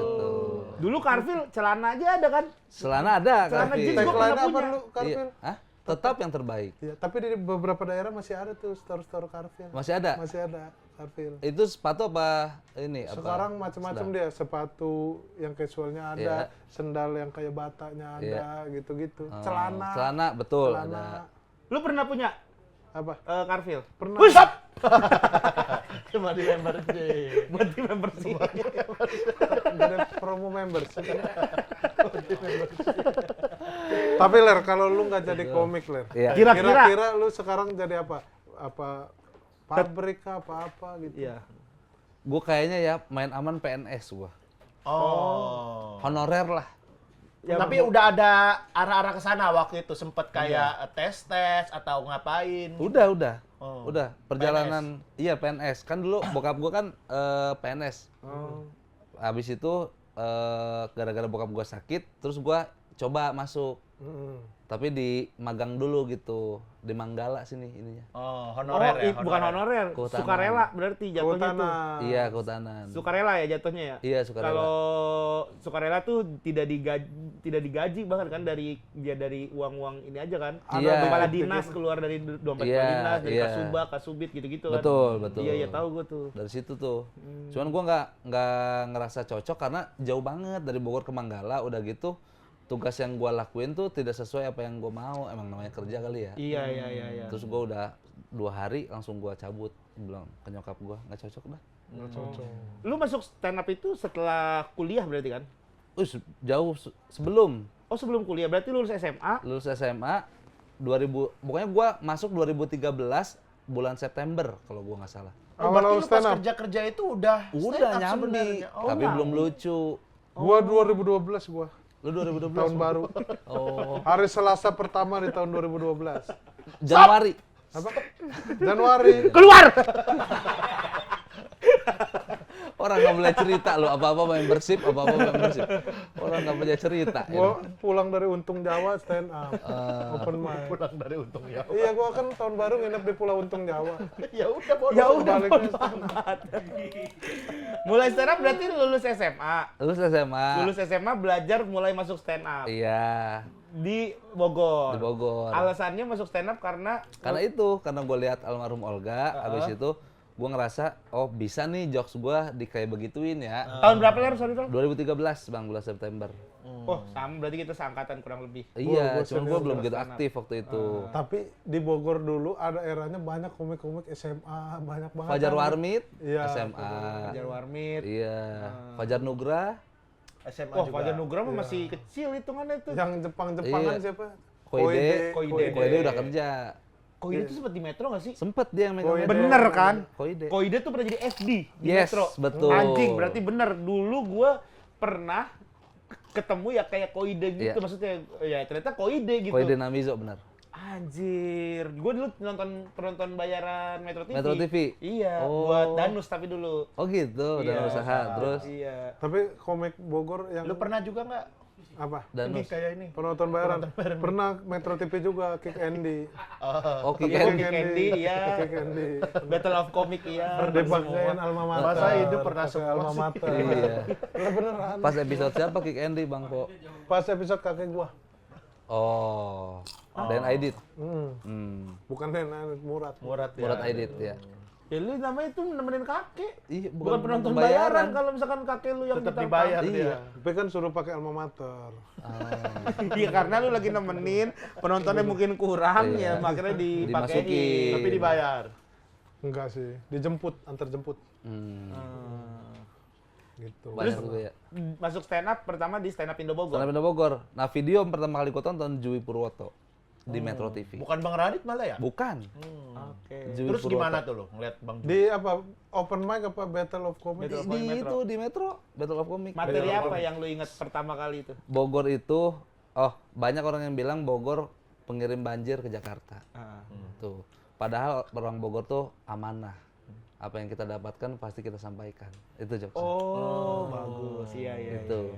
Dulu Carfil celana aja ada kan? Selana ada Celana Carfil. jeans gua Tagline pernah apa punya. lu Carrefour? Iya. Hah? Tetap yang terbaik. Iya, tapi di beberapa daerah masih ada tuh store-store Carrefour. Masih ada. Masih ada Carrefour. Itu sepatu apa ini apa? Sekarang macam-macam dia, sepatu yang casualnya ada, Iya. sendal yang kayak batanya ada, gitu-gitu. Oh, Celana. Celana betul celana. ada. Lu pernah punya Apa? Carfil? Pernah. Cuma di membership. Buat di membership. Ada promo members. Tapi Ler, kalau lu nggak jadi komik Ler, Iya. kira-kira lu sekarang jadi apa? Apa pabrik kah, apa gitu? Iya. Gue kayaknya ya main aman PNS gua. Oh. Honorer lah. Ya, Tapi udah ada arah-arah ke sana waktu itu sempet kayak tes atau ngapain? Udah. Oh. Udah perjalanan iya PNS. Kan dulu bokap gua kan PNS. Oh. Habis itu gara-gara bokap gua sakit, terus gua coba masuk. Mm-mm. tapi di magang dulu gitu, di Manggala sini ininya. Oh, Oh, honorer ya. bukan honorer, Kehutanan. sukarela berarti jatuhnya tuh. Kehutanan. Iya, kehutanan. Sukarela ya jatuhnya ya? Iya, sukarela. Kalau sukarela tuh tidak digaji bahkan kan dari uang-uang ini aja kan. Iya. Kepala dinas keluar dari dompet Iya, kepala dinas, dari iya. Kasubag, Kasubit gitu-gitu kan. Betul. Iya, iya tahu gue tuh. Dari situ tuh. Cuman gua nggak ngerasa cocok karena jauh banget dari Bogor ke Manggala. Udah gitu tugas yang gua lakuin tuh tidak sesuai apa yang gua mau. Emang namanya kerja kali ya. Iya. Terus gua udah 2 hari langsung gua cabut, bilang ke nyokap gua nggak cocok dah. Nggak cocok. Lu masuk stand up itu setelah kuliah berarti kan? Jauh sebelum Oh, sebelum kuliah. Berarti lulus SMA. lulus SMA 2000, pokoknya gua masuk 2013 bulan September kalau gua nggak salah. Oh, Awal berarti lu stand pas up. kerja itu udah Udah stand up nyambi, sebenarnya. Oh, tapi belum lucu. Gua 2012 gua. Lu 2012 Tahun baru. Oh, Hari Selasa pertama di tahun 2012. Januari. Apa? Januari. Keluar! Orang nggak boleh cerita lo, apa-apa membership. Orang nggak boleh cerita. Gua pulang dari Untung Jawa stand up. Open mic. pulang dari Untung ya. Iya, gua kan tahun baru nginep di Pulau Untung Jawa. Ya udah bodoh. Ya udah, Balik bodo ke stand up. amat. Mulai stand up berarti lulus SMA. Lulus SMA. Lulus SMA belajar mulai masuk stand up Iya, di Bogor. di Bogor. Alasannya masuk stand up karena Karena gue lihat almarhum Olga, habis itu gue ngerasa, oh bisa nih jokes gue di kayak begituin ya. tahun berapa Ler? Sorry, Tol? 2013 Bang, bulan September. Oh, sama berarti kita seangkatan kurang lebih. Iya, gua cuman gue senior belum gitu stand up. aktif waktu itu. Tapi di Bogor dulu ada eranya banyak komik-komik SMA, banyak banget. Fajar kan. Warmit, Iya, SMA. Fajar Warmit. Iya, Fajar Nugra, SMA Oh, juga. Fajar Nugra mah masih kecil hitungannya itu. Yang Jepang-Jepangan Iya. siapa? Koide. Koide. Koide udah kerja. Koide itu sempat di Metro nggak sih? Sempet dia yang megang Koide. Bener kan? Koide. Koide tuh pernah jadi FD di Yes, Metro. betul. Anjing, berarti bener. Dulu gua pernah ketemu ya kayak Koide gitu. Iya. Maksudnya ya ternyata Koide gitu. Koide Namizo benar. Anjir, gua dulu nonton penonton bayaran Metro TV. Metro TV? Iya, Oh. buat Danus tapi dulu. Oh gitu, Iya, udah usaha. Terus Iya. Tapi komik Bogor yang Lu pernah juga nggak? apa? Ini Danus. kayak ini. Penonton bayaran. Pernah Metro TV juga, Kick Andy. Oh, Kick Iya, Andy. Kick Andy, iya. Kick Andy. Battle of Comic iya. Dipakaiin alma mater. Masa hidup pernah pakai semua alma sih? mater. Iya. Lah beneran. Pas episode siapa Kick Andy, Bang Po? Pas episode kakek gua. Oh, Dan Aidit. Bukan Nena, Murad. Murad ya. Murad Aidit ya. Ya lu namanya itu nemenin kakek. Iya, Bukan penonton bayaran kalau misalkan kakek lu yang Tetap ditangkap. dibayar Iya. dia. Tapi kan suruh pakai alma mater. Iya karena lu lagi nemenin, penontonnya mungkin kurang Iya. ya makanya Dimasukin. dipakein. Tapi dibayar. Enggak sih, dijemput, antar jemput gitu. Banyak juga ya. Masuk stand up pertama di stand up Indo Bogor. Stand Up Indo Bogor. Nah, video yang pertama kali gue tonton Jui Purwoto di Metro TV. Bukan Bang Radit malah ya? Bukan. Oke. Jui Terus Purwoto. gimana tuh lo ngeliat Bang Jui? Di apa? Open mic apa Battle of Comedy? Battle of Di Metro. itu di Metro Battle of Comic. Materi apa yang lu ingat pertama kali itu? Bogor itu, banyak orang yang bilang Bogor pengirim banjir ke Jakarta. Tuh. Padahal orang Bogor tuh amanah. Apa yang kita dapatkan pasti kita sampaikan. Itu jokesnya. Oh, bagus. Iya, iya. Itu.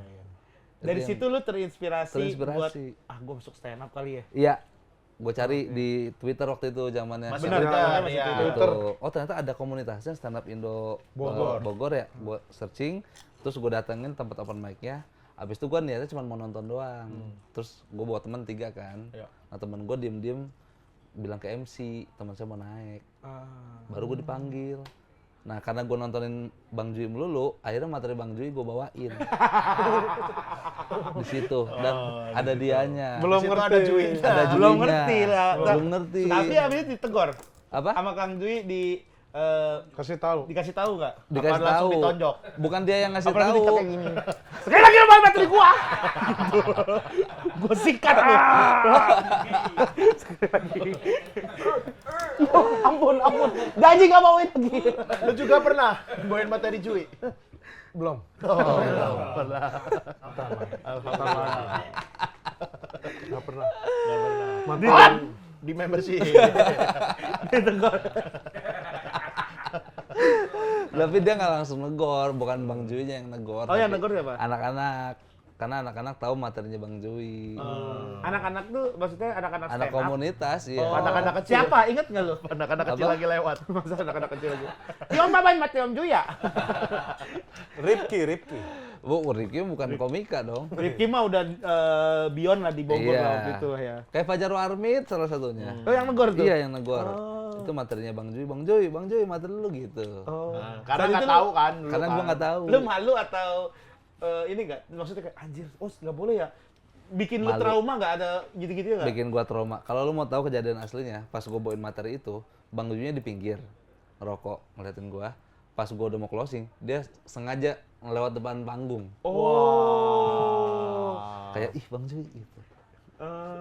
Dari Itu situ lu terinspirasi, buat Terinspirasi. gua masuk stand up kali ya. Iya. Gue cari di Twitter waktu itu zamannya. Masih Benar, Twitter, zamannya masih ya. Twitter. Tuh. Oh ternyata ada komunitasnya stand up Indo Bogor. Bogor ya. Gue searching, terus gue datengin tempat open mic-nya. Abis itu gue niatnya cuma mau nonton doang. Terus gue bawa temen 3 kan. Iya. Nah temen gue diem-diem bilang ke MC, teman saya mau naik. Baru gue dipanggil. Nah karena gue nontonin Bang Jui melulu, akhirnya materi Bang Jui gue bawain. Di situ dan ada dianya. Belum Di situ ngerti. ada Juinya. Ada Belum Juinya. ngerti lah. Belum ngerti. Tapi abis itu ditegor Apa? sama Kang Dwi Kasih tahu. dikasih tahu nggak? Dikasih Apa langsung tahu. ditonjok? Bukan dia yang ngasih Apa lagi tahu. dicek kayak gini? Sekali lagi lu main materi gua. Gua sikat lu. Sekali lagi. Ampun. Gaji nggak mau lagi. Lu juga pernah bawain materi Jui? Belum. Pernah. Nggak pernah. Di membership. Tapi dia nggak langsung negor, bukan Bang Jui yang negor. Oh, yang tapi negor siapa? Anak-anak. karena anak-anak tahu materinya Bang Jui. Anak-anak tuh maksudnya anak-anak Anak stand up? komunitas ya. Oh, anak-anak kecil. Siapa? Ingat nggak lu? Anak-anak kecil Apa? lagi lewat. Masa anak-anak kecil aja. Om babain mati Om Juya. Ripki. Bu, Rifki bukan komika dong. Rifki mah udah beyond lah di Bogor Iya. lah waktu itu ya. Kayak Fajar Warmit salah satunya. Oh yang negor tuh? Iya, yang negor. Itu materinya Bang Jui, materi lu gitu. Oh. Karena Saat nggak itu tahu kan dulu Karena kan. gua nggak tahu. Lu malu atau ini nggak? Maksudnya kayak anjir, nggak boleh ya? Bikin lu Malu. trauma nggak ada gitu-gitu nggak? Bikin gua trauma. Kalau lu mau tahu kejadian aslinya, pas gua bawain materi itu, Bang Juinya di pinggir ngerokok ngeliatin gua. Pas gua udah mau closing, dia sengaja ngelewat depan panggung. Oh. Kayak ih Bang Jui gitu.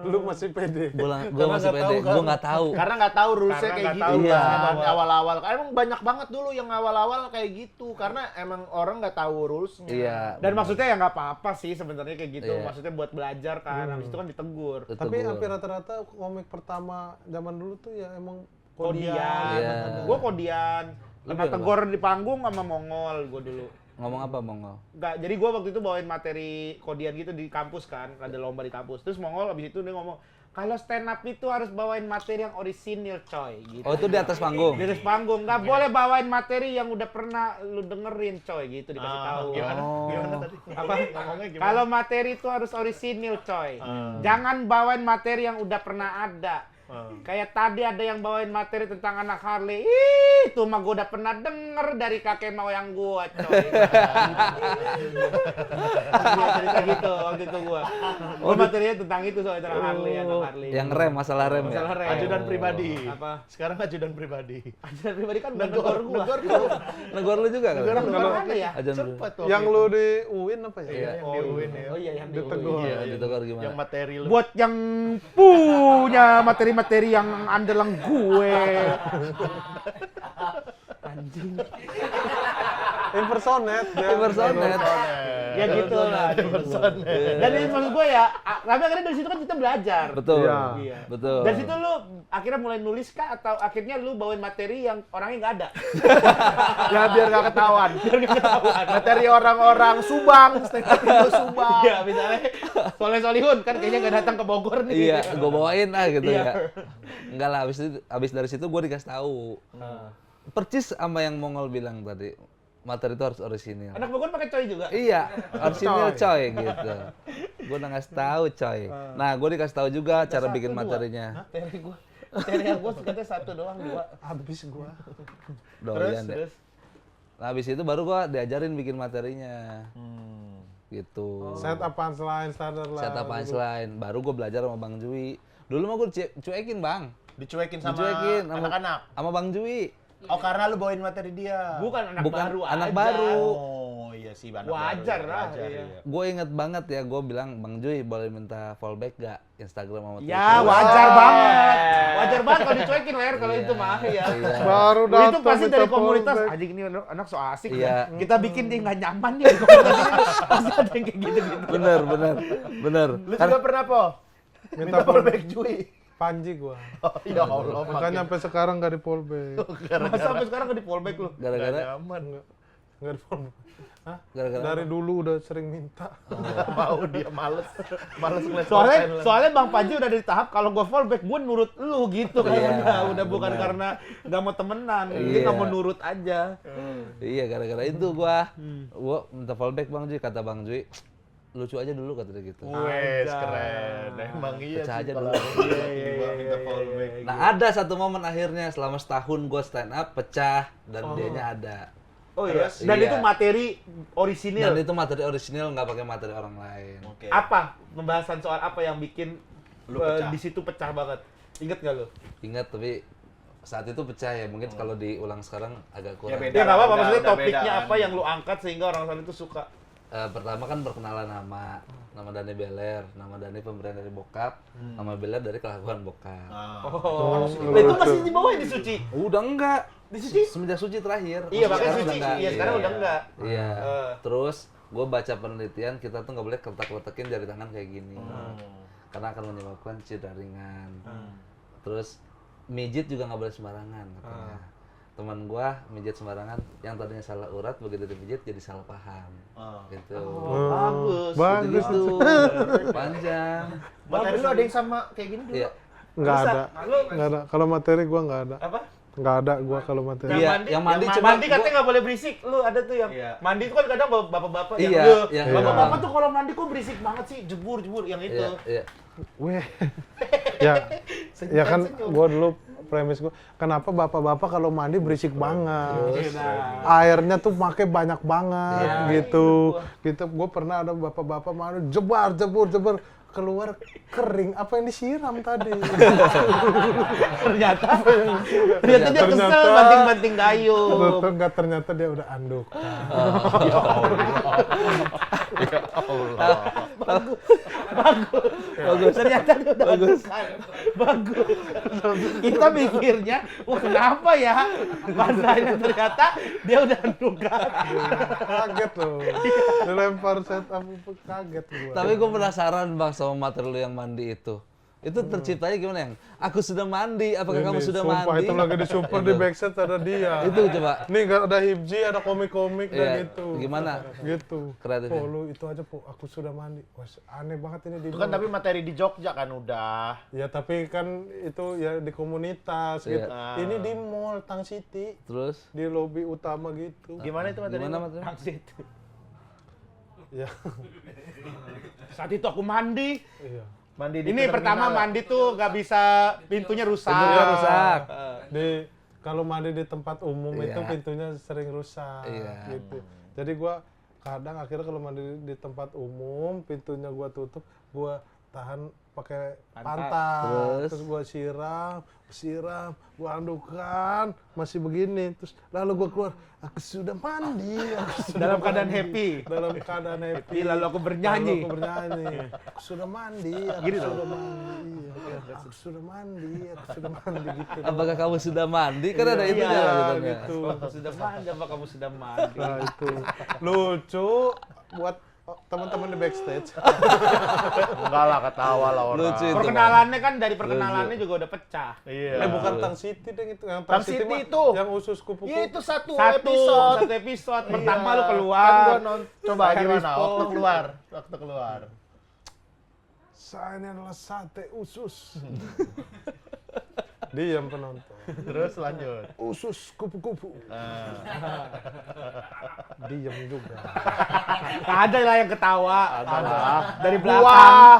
Lu masih pede. Gua Karena masih nggak pede, tahu kan. gua nggak tahu. Karena nggak tahu rulesnya Karena kayak nggak gitu tahu Iya. kan awal-awal. Emang banyak banget dulu yang awal-awal kayak gitu karena emang orang nggak tahu rulesnya. Iya. Dan maksudnya ya nggak apa-apa sih sebenarnya kayak gitu. Iya. Maksudnya buat belajar kan. Habis itu kan ditegur. Itu Tapi gua. hampir rata-rata komik pertama zaman dulu tuh ya emang Kodian. Iya. Gue kodian. Lu Kena gimana? tegur di panggung sama Mongol gue dulu. Ngomong apa Mongol? Enggak, jadi gue waktu itu bawain materi kodian gitu di kampus kan, ada lomba di kampus. Terus Mongol abis itu dia ngomong, kalau stand up itu harus bawain materi yang orisinil coy. Gitu. Oh, itu di atas panggung. Di atas panggung, nggak boleh bawain materi yang udah pernah lu dengerin coy, gitu dikasih tahu. Gimana? Oh. Gimana tadi? Apa? Ngomongnya gimana? Kalau materi itu harus orisinil coy. Jangan bawain materi yang udah pernah ada. Kayak tadi ada yang bawain materi tentang anak Harley. Ih, itu mah gue udah pernah denger dari kakek moyang gue, coy. Dia cerita gitu waktu itu gue. Gue materinya tentang itu soal tentang Harley, anak Harley. Yang rem, masalah rem Masalah ya? rem. Ajudan pribadi. Apa? Sekarang ajudan pribadi. Ajudan pribadi kan bukan negor gue. Negor gua. Negor lu juga kan? Negor mana ya? Ajan lu. Cepet tuh. Yang lu di UIN apa ya? Iya, yang di UIN ya. Oh iya, yang Ditegur. Iya, ditukar gimana? Yang materi lu. Buat yang punya materi-materi yang andalang gue. Anjing. Impersonate. Impersonate. Ya gitu lah. Dan ini maksud gue ya, tapi akhirnya dari situ kan kita belajar. Betul. Iya. Betul. Dari situ lu akhirnya mulai nulis kah atau akhirnya lu bawain materi yang orangnya nggak ada? Ya biar nggak ketahuan. Materi orang-orang Subang, stand up Indo Subang. Iya, misalnya Soleh Solihun kan kayaknya nggak datang ke Bogor nih. Iya, gue bawain lah gitu Iya. ya. Enggak lah, abis dari situ gue dikasih tahu. Percis sama yang Mongol bilang tadi. Materi itu harus orisinil. Anak Bogor pakai coy juga. Iya, orisinil coy gitu. Gue udah ngasih tahu coy. Nah, gue dikasih tahu juga cara bikin materinya. Materi gue. Materi yang gue katanya 1 doang, 2. Habis gua. Doyan deh. Nah, habis itu baru gue diajarin bikin materinya. Gitu. Set up punchline standar lah. Setup punchline. Baru gue belajar sama Bang Jui. Dulu mah gue cuekin Bang. Dicuekin sama Dicuekin sama anak-anak. Sama Bang Jui. Oh, karena lu bawain materi dia. Bukan anak Bukan baru anak aja. baru. Oh, iya sih anak Wajar baru. lah, Wajar, iya. iya. Gue inget banget ya, gue bilang Bang Jui boleh minta fallback gak Instagram sama Twitter? Ya, wajar banget. Wajar banget kalau dicuekin ler kalau Iya, itu mah ya. iya. Baru Lu itu datang pasti dari minta komunitas fallback. anjing ini anak so asik Iya. ya. Kita bikin dia nggak nyaman nih di komunitas ini. Pasti ada yang kayak gitu-gitu. Bener. Lu juga pernah, Po? Minta fallback Jui. Panji gua. Oh, ya Allah. Makanya sampai sekarang gak di fallback. Masa sampai sekarang nggak di fallback lu? Gara-gara Nyaman. Nggak di fallback. Hah? gara-gara Dari dulu udah sering minta. Nggak mau dia males. Males ngeliat Soalnya konten lu. soalnya Bang Panji udah di tahap kalau gua fallback gua nurut lu gitu kan. Iya, Udah bukan benar. karena nggak mau temenan, dia Iya. nggak mau nurut aja. iya gara-gara itu gua minta fallback Bang Jui, kata Bang Jui lucu aja dulu kata dia gitu. Wes, keren. Emang iya Pecah sih aja kalau dulu. dia minta fallback. Nah ada satu momen akhirnya selama setahun gua stand up pecah dan dianya ada. Oh iya. Terus? Dan Iya. itu materi orisinil. Dan itu materi orisinil nggak pakai materi orang lain. Oke. Apa pembahasan soal apa yang bikin Lu pecah? di situ pecah banget? Ingat nggak lu? Ingat tapi saat itu pecah ya, mungkin kalau diulang sekarang agak kurang. beda. Ya nggak apa-apa, Udah maksudnya beda topiknya kan. apa yang lu angkat sehingga orang sana itu suka. Pertama kan perkenalan nama Dani Beler, nama Dani pemberian dari bokap, nama Beler dari kelakuan bokap. Oh, itu masih di bawah di suci. Udah enggak, Di suci? semenjak suci terakhir. Iya, Maksudnya makanya sekarang suci. udah enggak. Iya, sekarang udah enggak. Iya. Eh. Terus gue baca penelitian kita tuh nggak boleh letak-letakin jari tangan kayak gini, karena akan menyebabkan cedera ringan. Terus mijit juga nggak boleh sembarangan katanya. teman gua mijit sembarangan, yang tadinya salah urat begitu dipijit jadi salah paham. Gitu. Bagus. Bagus. Gitu. Panjang. Materi lu ada yang sama kayak gini dulu? Iya. Nggak ada. Kalau materi gua nggak ada. Apa? Nggak ada gua kalau materi. Iya, yang mandi cuma Mandi katanya nggak boleh berisik. Lu ada tuh yang Iya. mandi itu kan kadang bapak-bapak yang Iya, lu. yang- Bapak-bapak tuh kalau mandi kok berisik banget sih, jebur yang itu. Iya, iya. Weh. ya kan gua dulu premis gua, kenapa bapak-bapak kalau mandi berisik banget. Airnya tuh pakai banyak banget gitu. Gitu gua pernah ada bapak-bapak mandi jebur keluar kering, apa yang disiram tadi? Ternyata dia kesel banting-banting gayung. Ternyata dia udah anduk. Bagus. Ternyata dia udah bagus. Kita mikirnya, wah kenapa ya? Masanya ternyata dia udah nugas. Kaget loh. Dilempar setup kaget gua. Tapi gue penasaran Bang sama materi lu yang mandi itu. Itu terciptanya gimana yang? Aku sudah mandi, apakah kamu sudah sumpah, mandi? itu lagi di super di backstage ada dia. Itu coba. Nih nggak ada hibji, ada komik-komik Iya, dan gitu. gimana? Gitu. Kreatifnya. Po, lu itu aja po, aku sudah mandi. Wah, aneh banget ini di Itu kan mall. tapi materi di Jogja kan udah. Ya tapi kan itu ya di komunitas gitu. Iya. Ini di mall Tang City, Terus di lobi utama gitu. Gimana itu materi? gimana materi? Ya. Saat itu aku mandi. Iya. Mandi di Ini terminal pertama ya? mandi tuh nggak bisa, pintunya rusak. Pintunya rusak. Kalau mandi di tempat umum Iya. itu pintunya sering rusak Iya. gitu. Jadi gua kadang akhirnya kalau mandi di tempat umum pintunya gua tutup, gua tahan pakai pantat. Terus gua siram, gua andukan, masih begini. Terus lalu gua keluar, aku sudah mandi. Dalam keadaan happy. Dalam keadaan happy. Lalu aku bernyanyi. Lalu aku bernyanyi. Aku sudah mandi, aku sudah mandi. Iya, aku sudah mandi, aku sudah mandi gitu. Apakah kamu sudah mandi? Kan ada itu Iya, ya lanjutannya. gitu. Aku sudah mandi, apa kamu sudah mandi? Nah itu lucu buat teman-teman di backstage. Enggak lah, ketawa lah orang. Lucu itu. Perkenalannya kan dari perkenalannya juga udah pecah. Iya. Bukan Tang City deh itu. Yang Tang City mah itu. yang usus kupu-kupu. Iya itu satu Satu episode. episode. Pertama lu Iya. keluar. Kan gua coba Harris gimana? Paul. Waktu keluar. Saya ini adalah sate usus. Diam penonton. Terus lanjut. Usus kupu-kupu. Diam juga. Nggak ada lah yang ketawa. Dari belakang. Buah,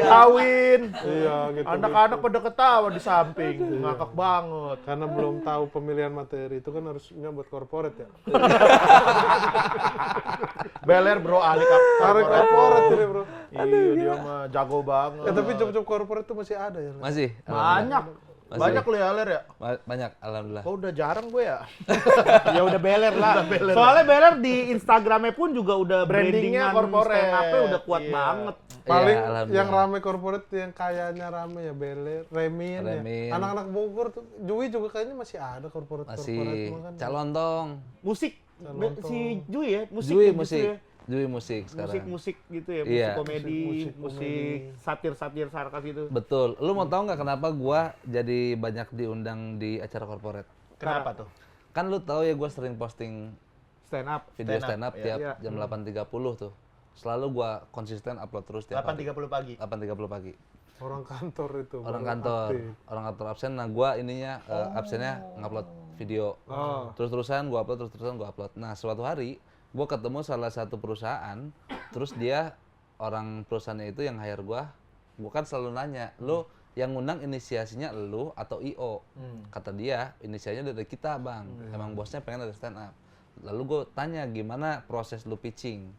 kawin. Iya gitu. Anak-anak pada ketawa di samping. Ngakak banget. Karena belum tahu pemilihan materi itu kan harusnya buat corporate ya. Beler bro, ahli Tarik corporate ini bro. Iya, dia mah jago banget. Tapi job-job corporate itu masih ada ya. Masih? Banyak. Masih. Banyak lu ya, Ler ya? Banyak, alhamdulillah. Kok udah jarang gue ya? Ya udah beler lah. Soalnya beler di Instagramnya pun juga udah Brandingnya brandingan corporate. stand up-nya udah kuat Iya. banget. Paling Iya, alhamdulillah. yang rame corporate yang kayaknya rame ya Beler, Remin, Remin. ya. Anak-anak Bogor tuh, Jui juga kayaknya masih ada corporate Masih mah kan. calontong. Musik Nonton. si Jui ya, musik. Jui ya justru musik. ya. Jui musik sekarang. Musik gitu ya, Iya. musik komedi, Musik musik satir-satir sarkas gitu. Betul. Lu mau tahu nggak kenapa gua jadi banyak diundang di acara corporate? Kenapa tuh? Kan lu tahu ya gua sering posting Stand up. video Stand up, stand up tiap iya. jam 8.30 tuh. Selalu gua konsisten upload terus tiap hari. 8.30 pagi. 8.30 pagi. Orang kantor itu. Orang baru kantor, aktif. orang kantor absen. Nah, gua ininya absennya ngupload video. Terus-terusan gua upload. Nah, suatu hari gua ketemu salah satu perusahaan, terus dia orang perusahaannya itu yang hire gua kan selalu nanya, "Lu yang ngundang inisiasinya lu atau IO?" Kata dia, inisiasinya dari kita, Bang. Emang bosnya pengen ada stand up. Lalu gue tanya, gimana proses lu pitching?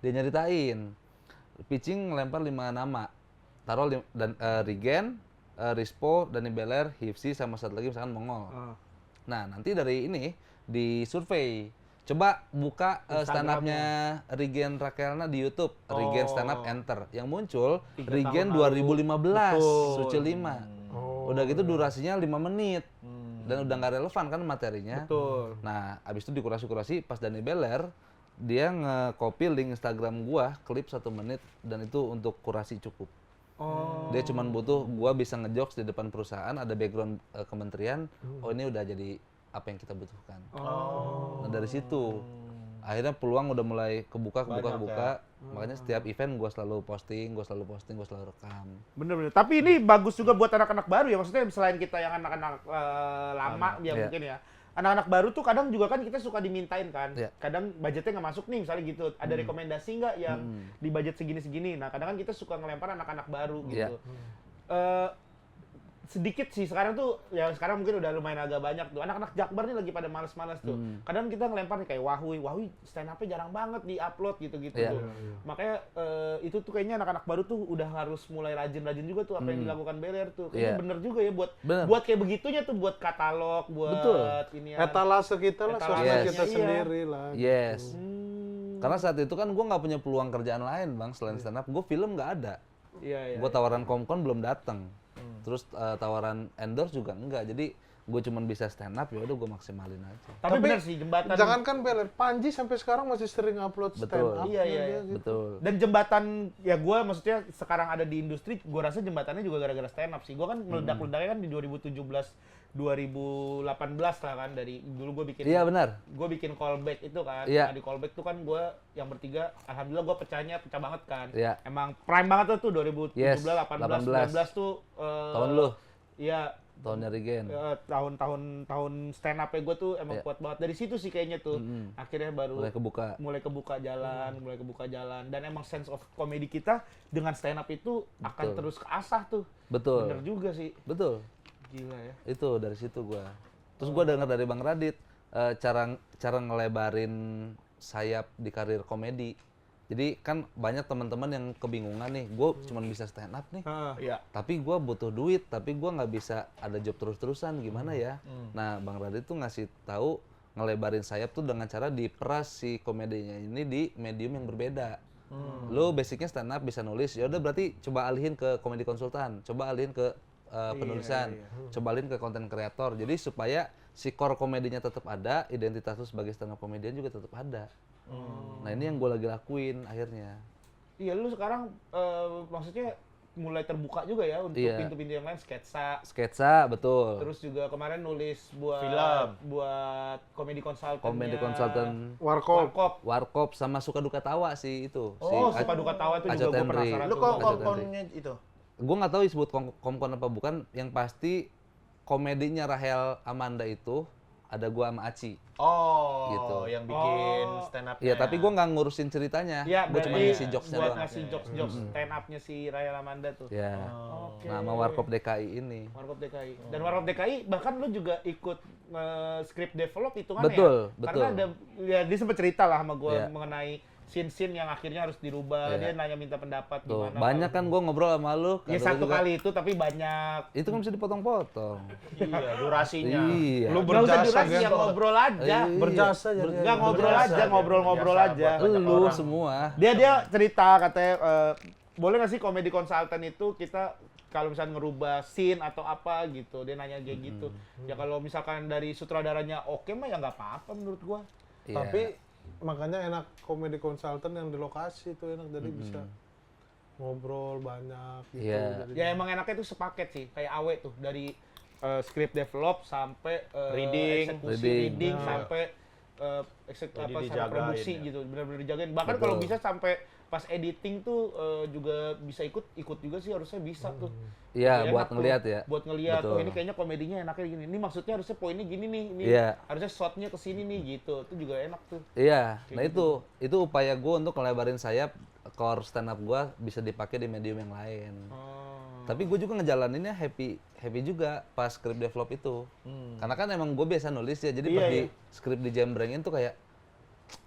Dia nyeritain, pitching ngelempar 5 nama. Taruh Rigen, Rispo, Dani Beler, Hifsi, sama satu lagi misalkan Mongol. Nah, nanti dari ini di survei. Coba buka stand up-nya Rigen Rakelna di YouTube, Rigen Stand Up Enter. Yang muncul Rigen 2015, Suci 5. Udah gitu durasinya 5 menit. Dan udah nggak relevan kan materinya. Betul. Nah, abis itu dikurasi-kurasi pas Dani Beler, dia nge-copy link Instagram gua, klip 1 menit, dan itu untuk kurasi cukup. Dia cuman butuh gua bisa ngejokes di depan perusahaan, ada background kementerian, oh ini udah jadi apa yang kita butuhkan. Oh. Nah dari situ akhirnya peluang udah mulai kebuka. Makanya setiap event gue selalu posting, gue selalu rekam. Bener-bener. Tapi ini bagus juga buat anak-anak baru ya. Maksudnya selain kita yang anak-anak lama ya Iya. mungkin ya. Anak-anak baru tuh kadang juga kan kita suka dimintain kan. Iya. Kadang budgetnya nggak masuk nih misalnya gitu. Ada rekomendasi nggak yang di budget segini-segini. Nah kadang kan kita suka ngelempar anak-anak baru gitu. Iya. Sedikit sih sekarang tuh ya sekarang mungkin udah lumayan agak banyak tuh anak-anak Jakbar nih lagi pada males-males tuh. Kadang kita ngelempar nih kayak Wahui stand up-nya jarang banget di-upload gitu-gitu Iya. tuh. Makanya itu tuh kayaknya anak-anak baru tuh udah harus mulai rajin-rajin juga tuh apa yang dilakukan Beler tuh. Kayaknya Iya. bener juga ya Bener. buat kayak begitunya tuh buat katalog, buat Betul. ini Etalase kita lah, Etalase, sosmed yes. kita iya. sendiri lah. Yes. Hmm. Karena saat itu kan gue nggak punya peluang kerjaan lain bang selain stand up. Gue film nggak ada. Iya, iya. Gue tawaran Komkon belum datang. Terus tawaran endorse juga enggak. Jadi gue cuman bisa stand up ya udah gue maksimalin aja. Tapi bener sih jembatan. Jangankan Beler, Panji sampai sekarang masih sering upload stand Betul. up. Iya, iya, iya. Betul. Dan jembatan ya gue maksudnya sekarang ada di industri, gue rasa jembatannya juga gara-gara stand up sih. Gue kan meledak-ledaknya kan di 2018 lah kan dari dulu gue bikin. Iya benar. Gue bikin callback itu kan. Iya. Nah, di callback tuh kan gue yang bertiga, alhamdulillah gue pecah banget kan. Iya. Emang prime banget tuh 2017, Yes, 18, 18. 19 tuh. Tahun lu, Iya. tahunnya Regen. Tahun stand up gue tuh emang Iya. kuat banget dari situ sih kayaknya tuh. Akhirnya baru Mulai kebuka. mulai kebuka jalan dan emang sense of comedy kita dengan stand up itu akan Betul. terus keasah tuh. Betul. Bener juga sih. Betul. Gila ya. Itu dari situ gua. Terus gua dengar dari Bang Radit cara ngelebarin sayap di karir komedi. Jadi kan banyak teman-teman yang kebingungan nih, gue cuma bisa stand up nih, Iya. tapi gua butuh duit, tapi gua nggak bisa ada job terus-terusan, gimana ya? Nah, Bang Radit tuh ngasih tahu ngelebarin sayap tuh dengan cara diperas si komedinya ini di medium yang berbeda. Lo basicnya stand up bisa nulis, ya udah berarti coba alihin ke komedi konsultan, coba alihin ke penulisan, coba alihin ke konten kreator. Jadi supaya si core komedinya tetap ada, identitas lo sebagai stand up komedian juga tetap ada. Nah ini yang gue lagi lakuin akhirnya. Iya, lu sekarang maksudnya mulai terbuka juga ya untuk Iya. pintu-pintu yang lain, Sketsa betul. terus juga kemarin nulis buat Film. buat komedi konsultan. Komedi konsultan Warkop. Warkop sama Suka Duka Tawa sih itu. Oh, Suka Duka Tawa itu juga Acat gue Henry. penasaran. Lu tuh. kok Acat komponnya itu? Gue nggak tahu disebut komkon apa bukan. Yang pasti komedinya Rahel Amanda itu ada gua sama Aci. Oh, Gitu. yang bikin Oh. stand up. Iya, tapi gua nggak ngurusin ceritanya. Iya, Gue cuma berarti ngisi jokesnya buat doang. ngasih jokes stand up-nya si Raya Lamanda tuh. Ya. Oke. Nah, sama Warkop DKI ini. Warkop DKI. Dan Warkop DKI bahkan lu juga ikut script develop hitungan Betul, ya? Karena betul. ada ya dia sempat cerita lah sama gue Iya. mengenai scene-scene yang akhirnya harus dirubah. Iya. Dia nanya minta pendapat Tuh, gimana. banyak kan gua ngobrol sama lu. Ya kata lu satu juga, kali itu tapi banyak. Itu kan bisa dipotong-potong. Iya, durasinya. Iya. Lu Nggak usah berjasa durasi, kan? ya ngobrol aja. Iya. Berjasa jadi. Nggak ngobrol Berjasa, aja, ngobrol-ngobrol biasa aja. buat banyak Lu orang. semua. Dia cerita katanya boleh nggak sih komedi konsultan itu kita kalau misalnya ngerubah scene atau apa gitu, dia nanya kayak gitu. Ya kalau misalkan dari sutradaranya oke mah ya nggak apa-apa menurut gua. Iya. Tapi makanya enak komedi konsultan yang di lokasi itu enak, jadi bisa ngobrol banyak gitu. Iya. Jadi Ya emang enaknya tuh sepaket sih, kayak Awe tuh dari script develop sampai Reading. eksekusi Reading. reading Nah. sampai Jadi sampai dijagain produksi ya. gitu, benar-benar dijagain. Bahkan Betul. kalau bisa sampai pas editing tuh juga bisa ikut juga sih harusnya bisa tuh. Iya, Jadi buat enak tuh. ngeliat ya. Buat ngeliat, Betul. oh ini kayaknya komedinya enaknya gini. Ini maksudnya harusnya poinnya gini nih. Ini Iya. harusnya shotnya ke sini nih gitu. Itu juga enak tuh. Iya, nah gitu. itu upaya gue untuk ngelebarin sayap core stand up gue bisa dipakai di medium yang lain. Tapi gue juga ngejalaninnya happy juga pas script develop itu. Karena kan emang gue biasa nulis ya, jadi Iya, pas di iya. script dijembrengin tuh kayak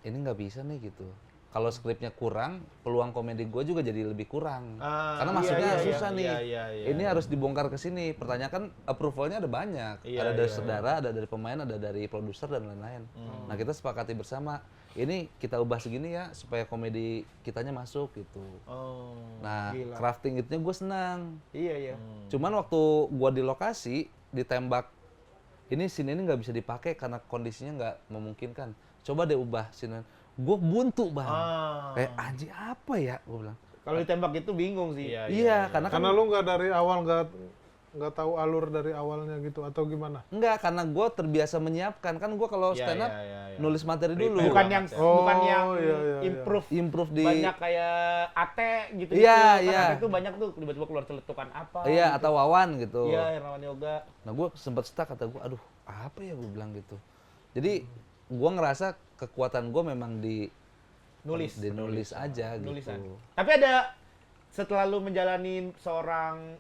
ini nggak bisa nih gitu. Kalau skripnya kurang, peluang komedi gue juga jadi lebih kurang. Ah, Karena iya, masuknya iya, susah iya, nih. iya, iya, Ini iya. harus dibongkar ke sini. Pertanyaan kan approvalnya ada banyak. Iya, ada dari iya, saudara, ada dari pemain, ada dari produser dan lain-lain. Nah kita sepakati bersama. Ini kita ubah segini ya supaya komedi kitanya masuk gitu. Oh. Nah gila. crafting itunya gue senang. Iya, iya. Cuman waktu gue di lokasi ditembak, ini scene ini nggak bisa dipakai karena kondisinya nggak memungkinkan. Coba deh ubah scene. Gue buntu bang. Ah. Kayak anjing apa ya? Gue bilang. Kalau ditembak itu bingung sih. Iya, Iya, karena kan karena lu nggak dari awal nggak nggak tahu alur dari awalnya gitu atau gimana? Enggak, karena gue terbiasa menyiapkan. Kan gue kalau Iya, stand up iya, iya. nulis materi dulu. Bukan yang Oh, bukan yang iya, iya, iya. improve di banyak kayak Ate gitu. Iya, kan iya. Ate tuh banyak tuh tiba-tiba keluar celetukan apa. Iya, gitu. atau Wawan gitu. Iya, Hermawan Yoga. Nah, gue sempet stuck, kata gue, aduh, apa ya gue bilang gitu. Jadi, gue ngerasa kekuatan gue memang di nulis aja Nulisan. gitu. Tapi ada setelah lu menjalani seorang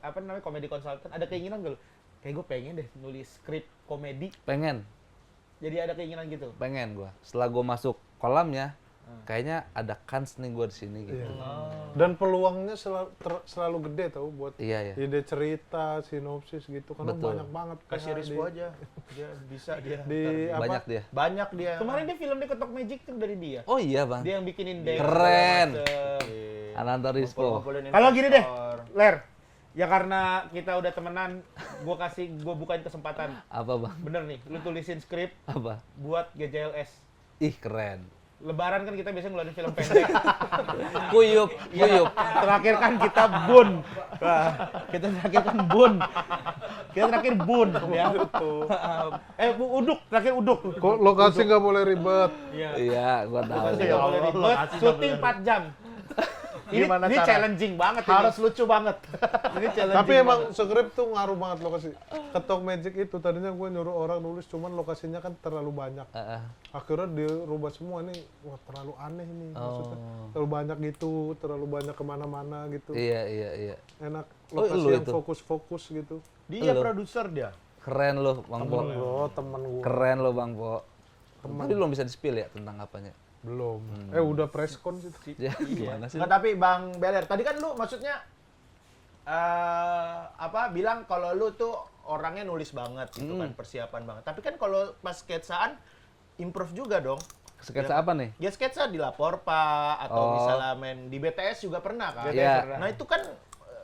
apa namanya komedi konsultan, ada keinginan gak lu? Kayak gue pengen deh nulis skrip komedi. Pengen Jadi ada keinginan gitu. gue. Setelah gue masuk kolamnya, kayaknya ada kans nih gue di sini gitu. Iya. Dan peluangnya selalu gede tau buat Iya. ide cerita, sinopsis gitu karena Betul. banyak banget. Kasih PH Rispo aja. Dia bisa dia. Di apa? Banyak dia. Banyak dia. Kemarin dia film di Ketok Magic tuh dari dia. Oh iya, Bang. Dia yang bikinin dance. Keren. segala macem. Ananta Rispo. Kalau gini deh, Ler, ya karena kita udah temenan, gua bukain kesempatan. Apa, Bang? Bener nih, lu tulisin skrip Apa? buat GJLS. Ih, keren. Lebaran kan kita biasanya ngeluarin film pendek. Kuyup. Terakhir kan kita Bun. Wah, kita terakhir kan Bun. Kita terakhir Bun ya. Uduk, terakhir Uduk. Kok lokasi nggak boleh ribet? Iya, gue tahu. Tidak boleh ribet, syuting 4 jam. Gimana Ini cara? challenging banget Harus ini. lucu banget. Ini challenging. Tapi emang skrip tuh ngaruh banget lokasi. Ketok Magic itu tadinya gue nyuruh orang nulis cuman lokasinya kan terlalu banyak. Akhirnya dirubah semua nih, wah terlalu aneh nih maksudnya. Terlalu banyak gitu, terlalu banyak kemana-mana gitu. Iya. Enak Oh, lokasi lu yang itu? fokus-fokus gitu. Dia Lu. produser dia. Keren loh, Bang Po. Temen gue Keren loh, Bang Po. Tapi belum bisa di-spill ya tentang apanya. belum. Udah preskon sih. Ya, gimana sih? Nggak, tapi Bang Beler, tadi kan lu maksudnya bilang kalau lu tuh orangnya nulis banget gitu kan, persiapan banget. Tapi kan kalau pas sketsaan improve juga dong. Sketsa apa nih? Ya sketsa di Lapor Pak atau Oh. misalnya main di BTS juga pernah kan. Iya. Nah, itu kan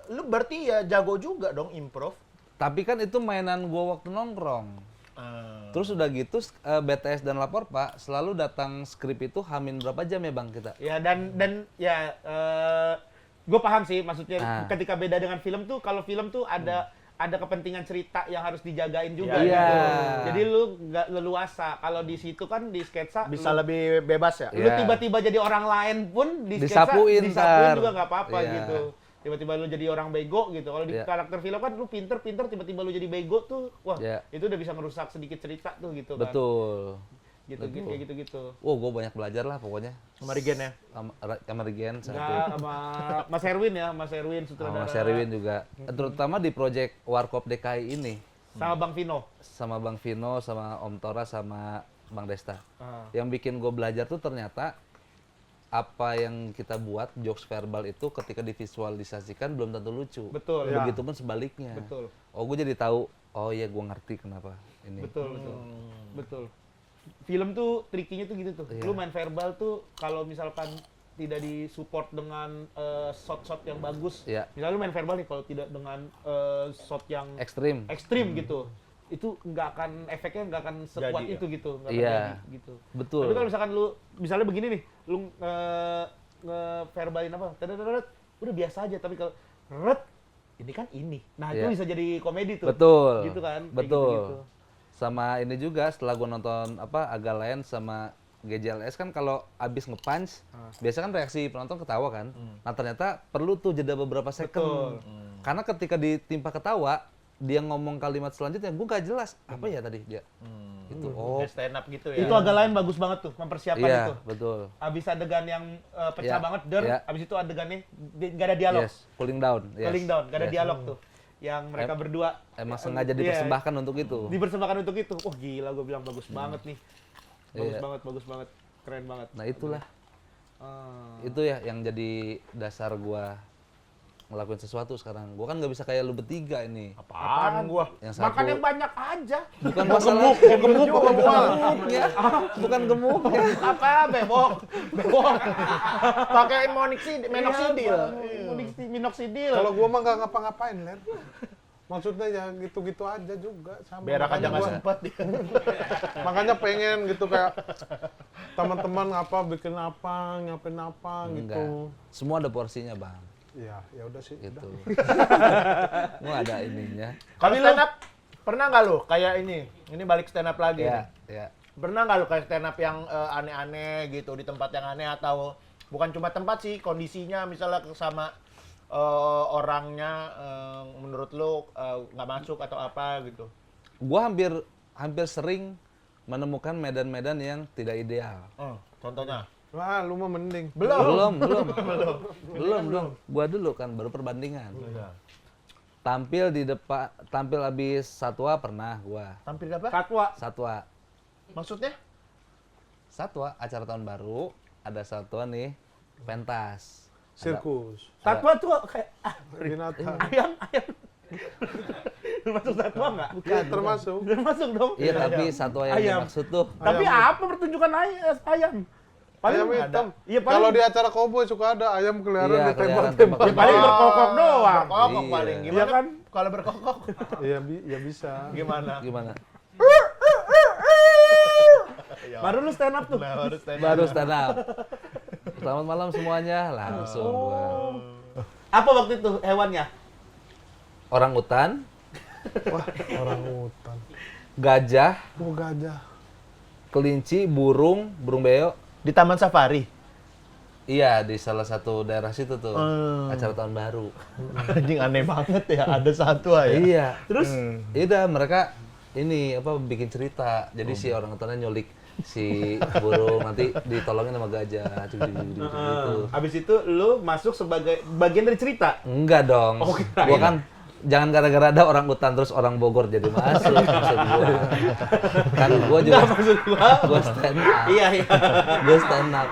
lu berarti ya jago juga dong improve. Tapi kan itu mainan gua waktu nongkrong. Terus udah gitu BTS dan Lapor Pak selalu datang skrip itu hamin berapa jam ya, Bang, kita? Ya dan ya gue paham sih maksudnya ketika beda dengan film tuh, kalau film tuh ada kepentingan cerita yang harus dijagain juga Iya. gitu. Jadi lu nggak leluasa. Kalau di situ kan di sketsa Bisa lu, lebih bebas ya. lu Iya. tiba-tiba jadi orang lain pun di sketsa Disapuin ntar. juga nggak apa-apa Iya. gitu. Tiba-tiba lu jadi orang bego gitu. Kalau di Iya. karakter film kan lu pinter tiba-tiba lu jadi bego tuh, wah Iya. itu udah bisa merusak sedikit cerita tuh gitu kan. Betul. Gitu kayak gitu-gitu. Wow, gua banyak belajar lah pokoknya. Sama Regen ya. Sama Regen satu. Nggak, sama Mas Erwin ya, Mas Erwin Sama sutradara. Mas Erwin juga. Terutama di project Warkop DKI ini. Sama Bang Vino. Sama Bang Vino, sama Om Tora, sama Bang Desta. Ah. Yang bikin gue belajar tuh ternyata apa yang kita buat, jokes verbal itu ketika divisualisasikan belum tentu lucu. Betul. Ya. Begitupun sebaliknya. Betul. Oh, gue jadi tahu, oh iya gue ngerti kenapa ini. Betul. Film tuh trikinya tuh gitu tuh. Iya. Lu main verbal tuh kalau misalkan tidak disupport dengan shot-shot yang bagus. Iya. Misalnya lu main verbal nih, kalau tidak dengan shot yang Ekstrim. ekstrim gitu, itu efeknya nggak akan sekuat Jadi, itu gitu, nggak akan Iya. jadi gitu. Betul. Tapi kalau misalkan lu misalnya begini nih, lu nge-verbalin apa, tadadadadad, udah biasa aja, tapi kalau ret, ini kan ini. Nah, itu Iya. bisa jadi komedi tuh. Betul. Gitu kan. kayak Betul. gitu-gitu. Sama ini juga setelah gue nonton Agak Lain sama GJLS kan kalau abis nge-punch, biasa kan reaksi penonton ketawa kan. Nah ternyata perlu tuh jeda beberapa second. Karena ketika ditimpa ketawa, dia ngomong kalimat selanjutnya, gue gak jelas. Apa ya tadi dia? Itu. Oh, Kayak stand up gitu ya. Itu agak lain bagus banget tuh, mempersiapkan iya, itu. betul. Abis adegan yang pecah Iya, banget, iya. abis itu adegannya gak ada dialog. Yes, cooling down. Yes. Cooling down, gak ada Yes. dialog tuh. Yang mereka berdua Emang sengaja iya, dipersembahkan untuk itu. dipersembahkan untuk itu. Wah gila, gue bilang bagus banget nih. Bagus Iya. bagus banget. Keren banget. Nah itulah, Ah. itu ya yang jadi dasar gua ngelakuin sesuatu sekarang. Gua kan nggak bisa kayak lu bertiga ini. Apaan gua? Yang Makan satu, yang banyak aja. bukan masalah gemuk apa gemuknya, bukan gemuknya. Apa bebok? Bebok. Pakai minoxidil. Minoxidil. Kalau gua mah nggak ngapa-ngapain, Ler. Maksudnya ya gitu-gitu aja juga. Sama. Berak aja Makanya nggak gua- sempat dia. Makanya pengen gitu kayak teman-teman bikin apa, nyiapin apa Enggak. gitu. Semua ada porsinya, Bang. Ya udah sih. gitu. Udah. Gua ada ininya. Kalau stand up pernah nggak lu kayak ini? Ini balik stand up lagi. Ya, nih. ya. Pernah nggak lu kayak stand up yang aneh-aneh gitu di tempat yang aneh atau bukan cuma tempat sih kondisinya misalnya sama orangnya menurut lu nggak masuk atau apa gitu? Gua hampir sering menemukan medan-medan yang tidak ideal. Contohnya? Wah, lu mah mending. Belum. Gua dulu kan baru perbandingan. Tampil habis satwa pernah gua. Tampil apa? Satwa Maksudnya? Acara tahun baru, ada satwa nih, pentas. Sirkus. Satwa tuh kayak Binatang. ayam. Termasuk satwa nggak? Ya, termasuk. Termasuk dong. Iya, tapi satwa yang Ayam. dimaksud tuh Tapi apa pertunjukan ayam? Ayam hitam. Iya, paling- Kalau di acara koboi suka ada ayam keliaran Iya, ditembak-tembak. kelihatan Ya paling berkokok doang. Berkokok Iya. paling. Iya Gimana kan? kalau berkokok? Iya, ya bisa. Gimana? gimana? Baru lu stand up tuh. Nah, harus stand up. Baru stand up. Selamat malam semuanya, langsung gua. Apa waktu itu hewannya? Orang utan, Orang hutan. gajah, Gajah. kelinci, burung beo. Di Taman Safari. Iya, di salah satu daerah situ tuh. Acara tahun baru. Anjing aneh banget ya, ada satu aja. Iya. Terus Iya, mereka ini apa bikin cerita. Jadi si orang utannya nyulik si burung, nanti ditolongin sama gajah gitu. habis itu lu masuk sebagai bagian dari cerita. Enggak dong. Oh, kirain. Gua kan jangan gara-gara ada orang utan terus orang Bogor jadi masuk maksud gua. Kan gua juga Maksud gua. stand up. Iya. Gua stand up.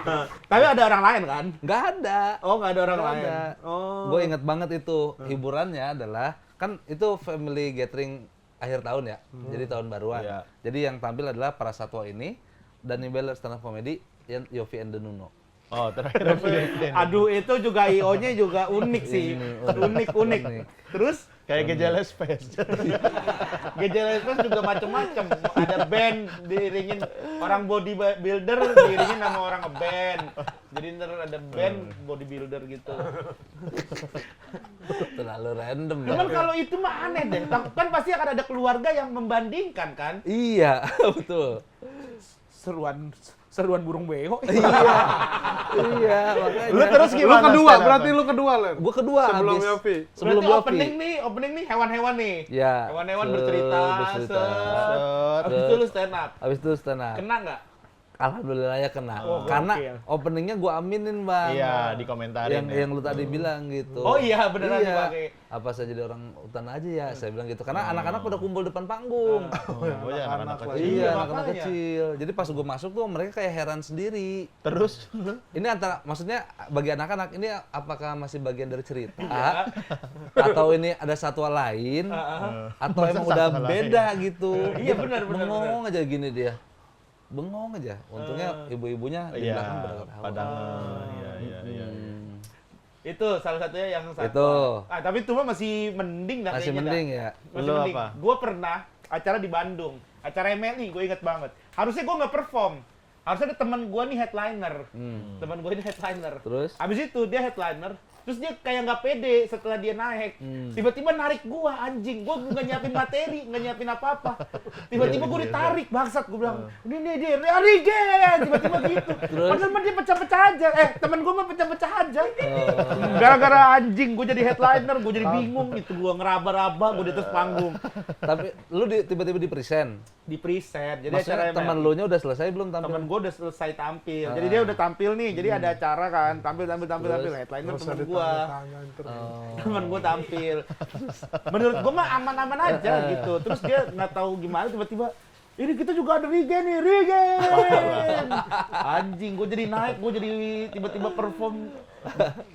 Tapi ada orang lain kan? Enggak ada. Oh, nggak ada orang Nggak lain. ada. Oh. Gue inget banget itu hiburannya adalah kan itu family gathering akhir tahun ya, jadi tahun baruan. Iya. Jadi yang tampil adalah para satwa ini, Danny Beller stand up comedy, Yofi and the Nuno. Oh, terakhir Aduh, itu juga IO-nya juga unik sih. Unik. Terus kayak Gejeles Fest. Gejala Express juga macam-macam. Ada band diiringin orang bodybuilder diiringin sama orang ngeband. Jadi ntar ada band bodybuilder gitu. Terlalu random. Cuman kalau itu mah aneh deh. Kan pasti akan ada keluarga yang membandingkan kan. Iya, betul. Seruan burung beo. Iya, makanya. Lu terus Lu gimana? kedua, stand up-nya? berarti lu kedua, Len? Gua kedua Sebelum habis. Yofi. Sebelum Berarti Yofi. opening nih hewan-hewan nih. Ya. Hewan-hewan bercerita. bercerita. Habis itu lu stand up. Habis itu stand up. Kena nggak? Alhamdulillah ya kena. Oh, Karena gokil. openingnya gua aminin, Bang. Iya, dikomentarin. yang lu tadi bilang gitu. Oh iya, beneran dipakai. Apa saya jadi orang hutan aja ya, saya bilang gitu. Karena anak-anak pada kumpul depan panggung. Oh ya, anak-anak Anak-anak kecil. Iya, Iya, anak-anak makanya. kecil. Jadi pas gue masuk tuh mereka kayak heran sendiri. Terus Ini antara, maksudnya bagi anak-anak ini apakah masih bagian dari cerita? Atau ini ada satwa lain? Atau Masa emang udah satwa lain? beda gitu? Iya, benar. Bengong aja gini dia. Bengong aja. Untungnya ibu-ibunya di iya, belakang pada ketawa. padang. Iya. Itu salah satunya yang satwa. Itu. Tapi itu mah masih mending dah Masih kayaknya mending dah. ya. Masih Lu mending. apa? Gue pernah acara di Bandung, acara MLI, gue inget banget. Harusnya gue nggak perform. Harusnya ada teman gue nih headliner. Teman gue ini headliner. Terus? Habis itu dia headliner, terus dia kayak nggak pede setelah dia naik. Tiba-tiba narik gua, anjing. Gua nggak nyiapin materi, nggak nyiapin apa-apa. Tiba-tiba gua ditarik, bangsat. Gua bilang, ini dia, Rigen. Tiba-tiba gitu. Padahal mah dia pecah-pecah aja. Temen gua mah pecah-pecah aja. Gara-gara anjing, gua jadi headliner, gua jadi bingung gitu. Gua ngeraba-raba, gua di atas panggung. Tapi lu tiba-tiba di present. Di preset. Jadi Maksudnya acara teman MLI. lu nya udah selesai belum tampil? Temen gue udah selesai tampil. Jadi dia udah tampil nih. Jadi ada acara kan, tampil. Headliner Nggak usah temen gua. ditanya-tanya terus. Temen gue tampil. Menurut gue mah aman-aman aja gitu. Terus dia nggak tahu gimana tiba-tiba ini kita juga ada Rigen nih, Rigen. Anjing, gue jadi naik, gue jadi tiba-tiba perform.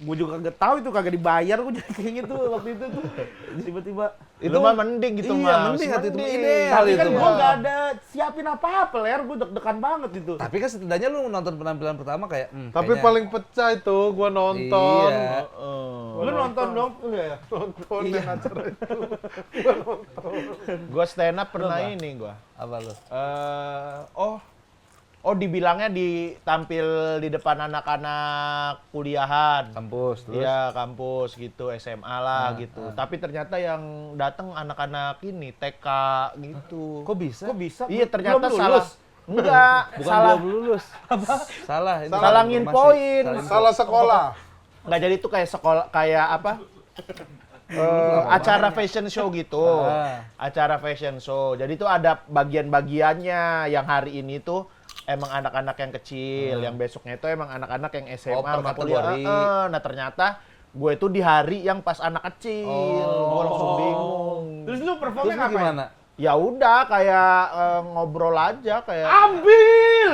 Gue juga kagak tahu itu kagak dibayar, gue jadi kayak gitu waktu itu tuh. Tiba-tiba Itu mah mending gitu, iya, Mas. mending waktu itu. Mending. Ideal tapi kan itu, gue Bang. nggak ada siapin apa-apa, Ler. Gue deg-degan banget itu. Tapi kan setidaknya lu nonton penampilan pertama kayak Tapi kayaknya- paling pecah itu gua nonton. Iya. Lu nonton dong, lu ya? Nonton yang acara itu. Gua stand up pernah ini gua. Apa lu? Oh, dibilangnya ditampil di depan anak-anak kuliahan. Kampus terus. Iya, kampus gitu, SMA lah gitu. Tapi ternyata yang datang anak-anak ini TK gitu. Kok bisa? Kok bisa? Iya, ternyata Belum salah. lulus. Enggak, Bukan salah. belum lulus. Salah. Ini Salah nginfoin. Salah sekolah. Nggak jadi itu kayak sekolah kayak apa? Acara fashion show gitu. Acara fashion show. Jadi tuh ada bagian-bagiannya yang hari ini tuh emang anak-anak yang kecil, yang besoknya itu emang anak-anak yang SMA per sama kuliah. kategori. Nah, ternyata gue tuh di hari yang pas anak kecil. Gue langsung bingung. Terus lu Terus performnya lu ngapain? gimana? Ya udah kayak ngobrol aja kayak Ambil!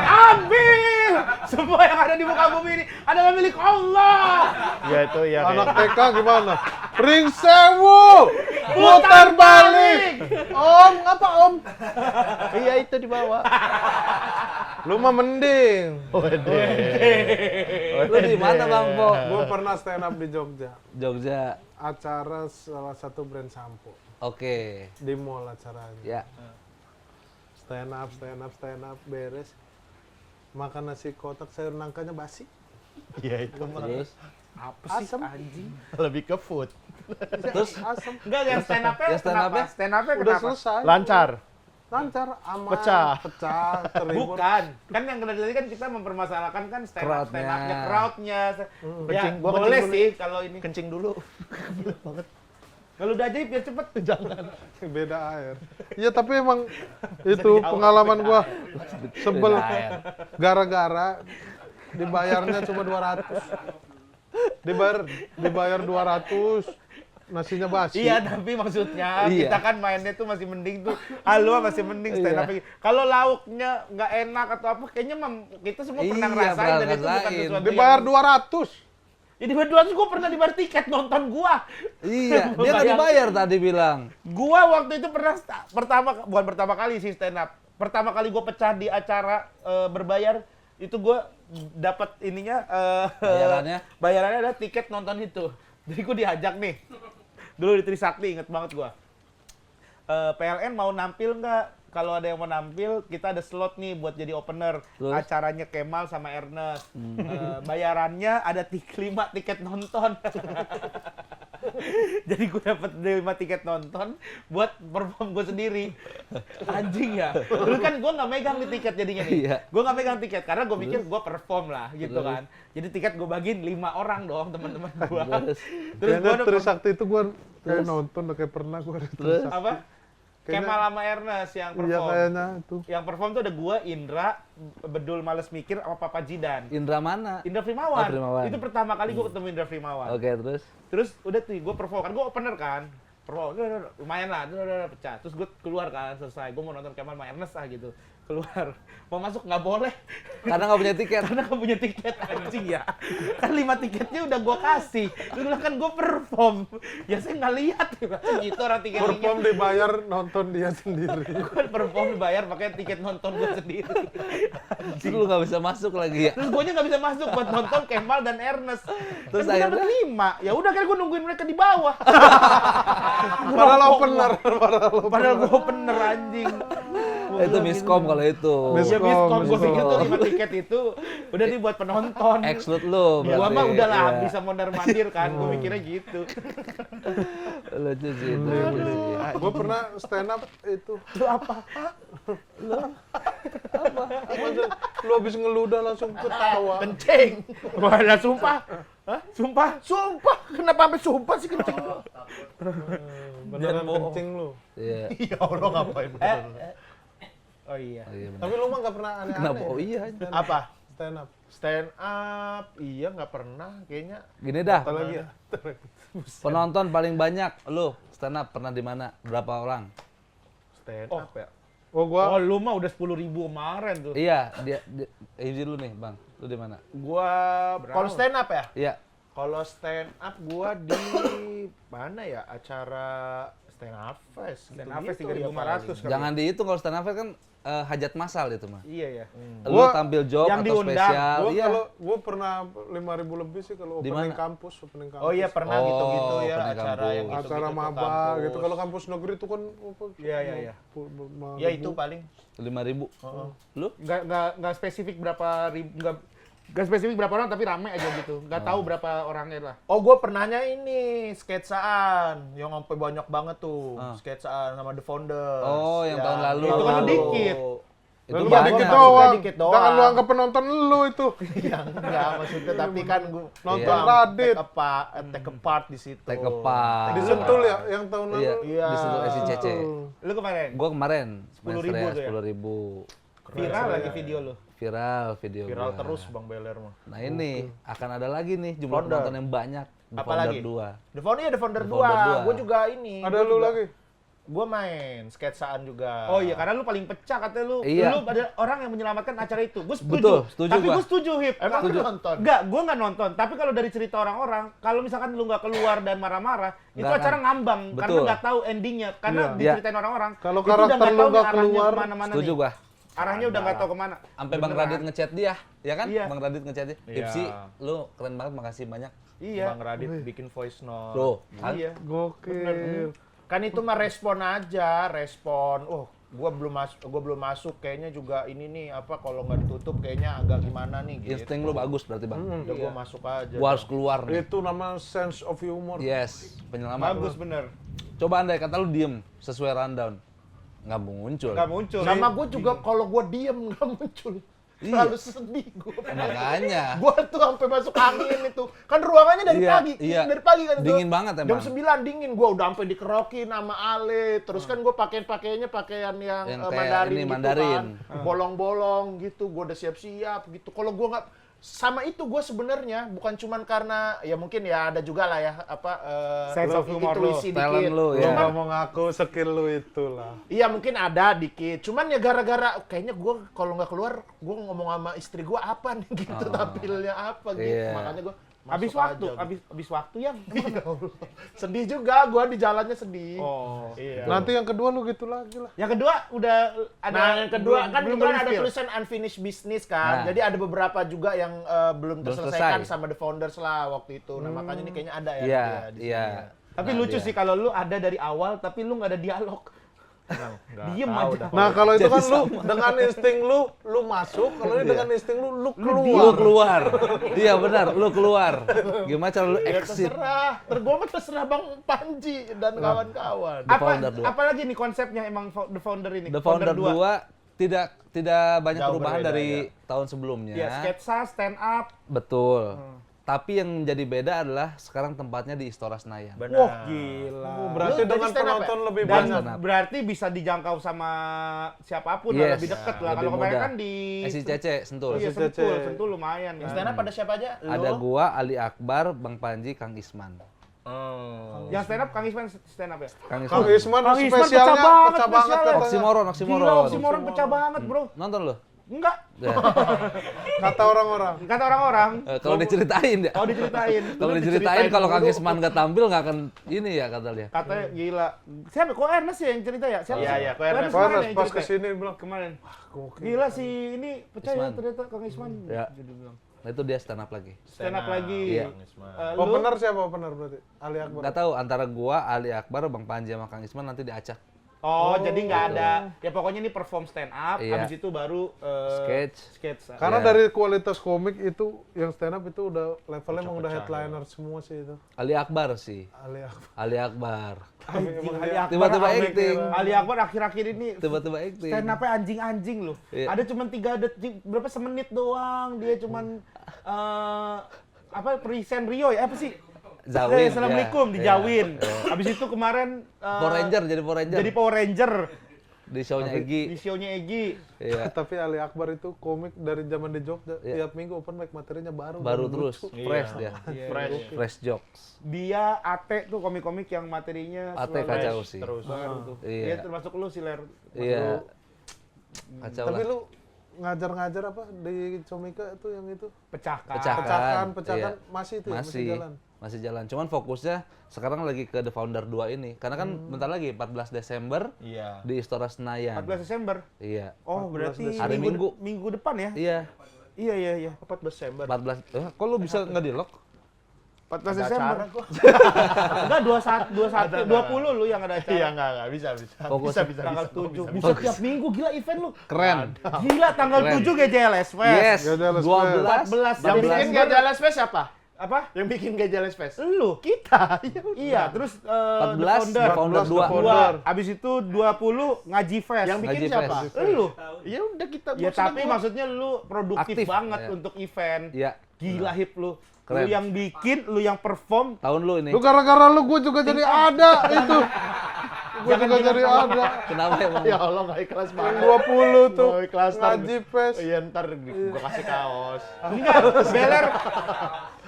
Ambil! Semua yang ada di muka bumi ini adalah milik Allah. ya itu ya kayak Anak TK gimana? Ring sewu! Putar balik! Om, ngapa om? iya itu di bawah. Lu mah mending. Lu di mana Bang Po? Gue pernah stand up di Jogja. Jogja. Acara salah satu brand sampo. Oke. Di mall acaranya. Ya. Stand up, beres. Makan nasi kotak sayur nangkanya basi. Iya itu mah Terus Asem. lebih ke food. terus Asem. Enggak, yang stand up-nya Ya, stand up-nya? kenapa? Stand up-nya Udah kenapa? selesai. Lancar. Lancar, aman. Pecah. Terhibur. Bukan, kan yang tadi kan kita mempermasalahkan kan stand Crowd-nya. up-nya, crowd-nya. Ya, Kencing, gua boleh kencing dulu. sih kalau ini. Kencing dulu. Kalau udah ajaib ya cepet. Jangan. Beda air. Iya tapi emang itu pengalaman gua sebel Beda air. gara-gara dibayarnya cuma 200. Dibayar 200. Nasinya basi. Iya, tapi maksudnya Iya. kita kan mainnya tuh masih mending tuh. Halua masih mending stand up. Kalau lauknya nggak enak atau apa, kayaknya kita semua pernah Iya, ngerasain pernah dan itu bukan ngerasain. sesuatu Dibayar yang... 200. Ya dibayar 200, gue pernah dibayar tiket nonton gua. Iya, dia nggak dibayar tadi bilang. Gua waktu itu pernah bukan pertama kali sih stand up. Pertama kali gue pecah di acara berbayar itu gue dapat ininya bayarannya ada tiket nonton itu. Jadi gue diajak nih. Dulu di Trisakti, inget banget gue. PLN mau nampil nggak? Kalau ada yang mau nampil, kita ada slot nih buat jadi opener. Terus? Acaranya Kemal sama Ernest. Bayarannya ada 5 tiket nonton. Jadi gue dapet 5 tiket nonton buat perform gue sendiri. Anjing ya. Dulu kan gue nggak megang di tiket jadinya nih. Iya. Gue nggak megang tiket karena gue mikir gue perform lah gitu Terus? kan. Jadi tiket gue bagiin 5 orang dong teman-teman gue. Terus? Terus gue Kayaknya Trisakti itu gua kayak nonton udah kayak pernah gua di Terus? Trisakti. apa? Kayaknya- Kemal sama Ernest yang Iya perform. kayaknya itu. Yang perform tuh ada gua, Indra, Bedul Males Mikir, sama Papa Jidan. Indra mana? Indra Frimawan. Oh, Frimawan. Itu pertama kali gua ketemu Indra Frimawan. Oke, terus? Terus udah tuh gua perform, kan gua opener kan. Perform, udah, lumayan lah, udah pecah. Terus gua keluar kan, selesai. Gua mau nonton Kemal sama Ernest lah gitu. Keluar. Mau masuk nggak boleh. Karena nggak punya tiket. Karena nggak punya tiket, anjing ya. Kan 5 tiketnya udah gua kasih. Terus bilang kan gua perform. Ya saya nggak lihat. Gitu orang tiketnya. Perform dibayar nonton dia sendiri. Gue perform dibayar pakai tiket nonton gue sendiri. Terus lu nggak bisa masuk lagi ya? Terus gue nggak bisa masuk buat nonton Kemal dan Ernest. Terus Kan gua akhirnya? dapet 5. Ya udah kan gue nungguin mereka di bawah. Padahal opener. Padahal gue opener anjing. Itu miskom kalau itu. Ya miskom, gue pikir tuh miskom. 5 tiket itu udah dibuat penonton. Exclude lu Gua berarti. mah udah lah Iya. bisa mondar mandir kan, gue mikirnya gitu. Lucu sih itu. lucu sih. Gua pernah stand up itu. Lu apa? Lu habis ngeludah langsung ketawa. Kencing. Wah, lah sumpah. Hah? Sumpah? Sumpah, kenapa sampai sumpah sih kencing? Beneran kencing lu. Iya. Ya Allah ngapain? Oh iya. Oh, iya bener. Tapi lu mah nggak pernah aneh-aneh. Kenapa? Oh iya. Apa? Stand up. Stand up? Iya nggak pernah kayaknya. Gini dah. Apa lagi ya? Penonton paling banyak lu stand up pernah di mana? Berapa orang? Stand Oh. up ya. Oh gua Oh, lu mah udah 10.000 kemarin tuh. Iya, dia izin lu nih, Bang. Lu di mana? Gua kalau stand up ya? Iya. Kalau stand up gua di mana ya? Acara Stand up fest. Stand up fest gitu-gitu ya 3.500 kali. Jangan dihitung kalau stand up kan hajat masal itu mah. Iya ya. Lu Gua- tampil job yang atau diundang. spesial. Gua Iya. kalau gua pernah 5.000 lebih sih kalau Di opening mana? kampus. Oh iya pernah Oh, gitu-gitu ya opening acara kampus. yang gitu-gitu Acara ke maba kampus. gitu. Kalau kampus negeri itu kan apa, Iya, iya, iya. Ya itu paling. 5.000. Lu? Nggak spesifik berapa ribu, nggak spesifik berapa orang tapi rame aja gitu. Nggak tahu berapa orangnya lah. Oh, gue pernahnya ini sketsaan yang sampai banyak banget tuh. Sketsaan sama The Founders. Oh, yang tahun lalu. Itu kan dikit. Itu Lu banyak. dikit Maksudnya doang. dikit doang. Jangan lu anggap penonton lu itu. Ya enggak maksudnya tapi kan gue Nonton Radit. take a part di situ. Take a part. Di Sentul ya yang tahun lalu. Iya, Iya. di situ SICC. Lu kemarin Gua kemarin 10.000 tuh ya? 10.000. viral lagi video lu. Viral video Viral gua. terus Bang Beler mah. Nah ini akan ada lagi nih jumlah Founder. penonton yang banyak. The Apa Founder lagi? 2. The Founder, The Founder The 2. Founder 2. Gue juga ini. Ada lu lagi. Gue main sketsaan juga. Oh iya, karena lu paling pecah katanya lu. Iya. Lu ada orang yang menyelamatkan acara itu. Gue setuju. Betul, setuju Tapi gua. gue setuju, Hip. Emang lu nonton? Enggak, gue nggak nonton. Tapi kalau dari cerita orang-orang, kalau misalkan lu nggak keluar dan marah-marah, itu Nggak acara akan. ngambang. Karena Betul. nggak tahu endingnya. Karena Iya. diceritain orang-orang. Kalau itu udah karakter nggak lu tahu nggak nih arahnya keluar, kemana-mana Setuju nih. gua. Arahnya udah nggak tahu kemana. Sampai Bang Beneran. Radit ngechat dia, ya kan? Iya. Bang Radit ngechat dia. Iya. Hipsi, lu keren banget, makasih banyak. Iya. Bang Radit bikin voice note. Tuh, kan? Iya. Gokil. Kan itu mah respon aja, respon. Oh, gua belum masuk kayaknya juga ini nih apa kalau nggak ditutup kayaknya agak gimana nih gitu. Insting lu bagus berarti, Bang. Udah gua masuk aja. Gua harus keluar nih. Itu nama sense of humor. Yes, penyelamat. Bagus bener. Coba andai kata lu diem sesuai rundown. Nggak muncul. Nggak muncul. Sama gua juga kalau gua diem nggak muncul. Iya. Terlalu sedih gua. Makanya. Gua tuh sampai masuk angin itu. Kan ruangannya dari Iya, pagi. iya. Dari pagi kan itu. Dingin banget emang. Jam 9 dingin. Gua udah sampai dikerokin sama Ale. Terus kan gua pakaiannya pakaian yang, Yang kayak Mandarin ini, gitu Mandarin. kan. Bolong-bolong gitu. Gua udah siap-siap gitu. Kalau gua nggak sama itu gue sebenarnya bukan cuman karena ya mungkin ya ada juga lah ya apa Sense of humor lu, intuisi talent dikit. lu, Lu ya. nggak mau ngaku skill lu itulah. Iya mungkin ada dikit, cuman ya gara-gara kayaknya gue kalau nggak keluar gue ngomong sama istri gue apa nih gitu tampilnya apa gitu, Iya. makanya gue Habis waktu, habis waktu ya. sedih juga gue di jalannya sedih. Oh. Iya. Nanti yang kedua lu gitu lagi lah. Yang kedua udah ada. Nah yang kedua kan belum kebetulan ada reveal. tulisan unfinished business kan, Nah. jadi ada beberapa juga yang belum Belum terselesaikan selesai. sama The Founders lah waktu itu. Nah makanya ini kayaknya ada ya. Iya, nanti ya di sini iya. ya. Tapi Nah, lucu dia. sih kalau lu ada dari awal tapi lu nggak ada dialog. Diem tahu aja. dah. Nah kalau itu kan lu dengan insting lu masuk, kalau ini dengan insting lu keluar. Lu keluar. Iya benar, lu keluar. Gimana cara lu Ya exit? terserah, terserah Bang Panji dan kawan-kawan. The Founder 2. Apalagi nih konsepnya emang The Founder ini? The Founder 2 tidak banyak Jauh perubahan berbeda, dari ya. tahun sebelumnya. Ya, sketsa, stand up. Betul. Tapi yang menjadi beda adalah sekarang tempatnya di Istora Senayan. Wah, gila. Berarti Lu dengan tadi stand up penonton lebih Dan banyak. stand up. berarti bisa dijangkau sama siapapun Yes. lah, lebih dekat lah. Lebih Kalau kemarin mudah. kan di SICC Sentul. Iya, SICC. Sentul lumayan Yang kan. stand up ada siapa aja? Lu? Ada gua, Ali Akbar, Bang Panji, Kang Isman. Yang stand up Kang Isman stand up ya? Kang Kang Isman. Isman Kang Isman spesialnya pecah banget, pecah banget spesialnya. katanya. Oksimoron. Gila, Oksimoron pecah banget, Bro. Nonton lo? Enggak. Ya. Kata orang-orang. Kata orang-orang. Kalau diceritain ya. Oh, diceritain. Kalau Lu diceritain kalau Kang dulu. Isman nggak tampil nggak akan ini ya kata dia. Katanya gila. Siapa? Kok Ernest ya yang cerita ya? Siapa? Iya, sih? iya, kok Ernest. kemarin Panas yang pas cerita. kesini bilang, Kemarin. gokil. Gila si ini pecah ya Isman. ternyata Kang Isman. Ya. Jadi bilang. Nah itu dia stand up lagi. Stand up lagi. Iya. Lu? Opener siapa opener berarti? Ali Akbar. Nggak tahu antara gua, Ali Akbar, Bang Panji sama Kang Isman nanti diacak. Oh, jadi nggak ada. Ya pokoknya ini perform stand up, Iya. habis itu baru sketch. Karena Iya. dari kualitas komik itu yang stand up itu udah levelnya emang udah headliner semua sih itu. Ali Akbar sih. Ali Akbar. Ali Akbar. Anjing, Ali Akbar. Tiba-tiba Ali- acting. Ali Akbar akhir-akhir ini Tiba-tiba acting. stand up-nya anjing-anjing loh. Iya. Ada cuma 3 detik, berapa semenit doang. Dia cuman apa present Rio ya? Apa sih? Zawin, Assalamualaikum ya. dijawin. Iya. Habis itu kemarin Power Ranger jadi Power Ranger. jadi Power Ranger Di show-nya di Egi. show-nya Egi. Iya. Tapi Ali Akbar itu komik dari zaman di Jogja. Iya. Tiap minggu open mic materinya baru. Baru dan terus, lucu. fresh dia. Fresh jokes. Dia Ate tuh komik-komik yang materinya Ate selalu kacau fresh, sih. baru tuh. Iya. Dia termasuk lu sih Ler. Iya. Kacau Tapi lah. lu ngajar-ngajar apa di Comika itu yang itu? Pecahkan. Pecahkan. Pecahan Iya. masih itu ya, masih Masih. jalan. Masih jalan. Cuman fokusnya sekarang lagi ke The Founder 2 ini. Karena kan bentar lagi 14 Desember Iya. di Istora Senayan. 14 Desember. Iya. Oh, berarti Hari minggu depan ya? Iya. Iya. 4 Desember. 14. Kok lu bisa nggak di lock? 14 Ada Desember. acara gua. Enggak 21 20 lu yang ada acara. Iya, enggak, bisa. Fokus Bisa. Tanggal Bisa. 7. Bisa. Buset tiap minggu gila event lu. Keren. Gila tanggal Keren. 7 GJLS Fest. Yes. Gajales 12. 14 Yang bikin Desember. Gajales Fest siapa? Apa? Yang bikin Gajales Fest? Lu. Kita. Iya, terus 14 The Founder 14 2. Founder. Abis itu 20 ngaji fest. Yang bikin Ngaji siapa? Fest. lu. Ya udah kita. Ya tapi maksudnya lu produktif Aktif, banget ya. untuk event. Iya. Gila hip lu. Keren. Lu yang bikin, lu yang perform. Tahun lu ini. Lu gara-gara lu gue juga jadi ada itu. Gue juga jadi ada. Kenapa emang? Ya Allah, nggak ikhlas Yang banget. 20 tuh. Oh, ikhlas, ntar. Ngaji pes. Iya, ntar gua kasih kaos. Enggak, Beler.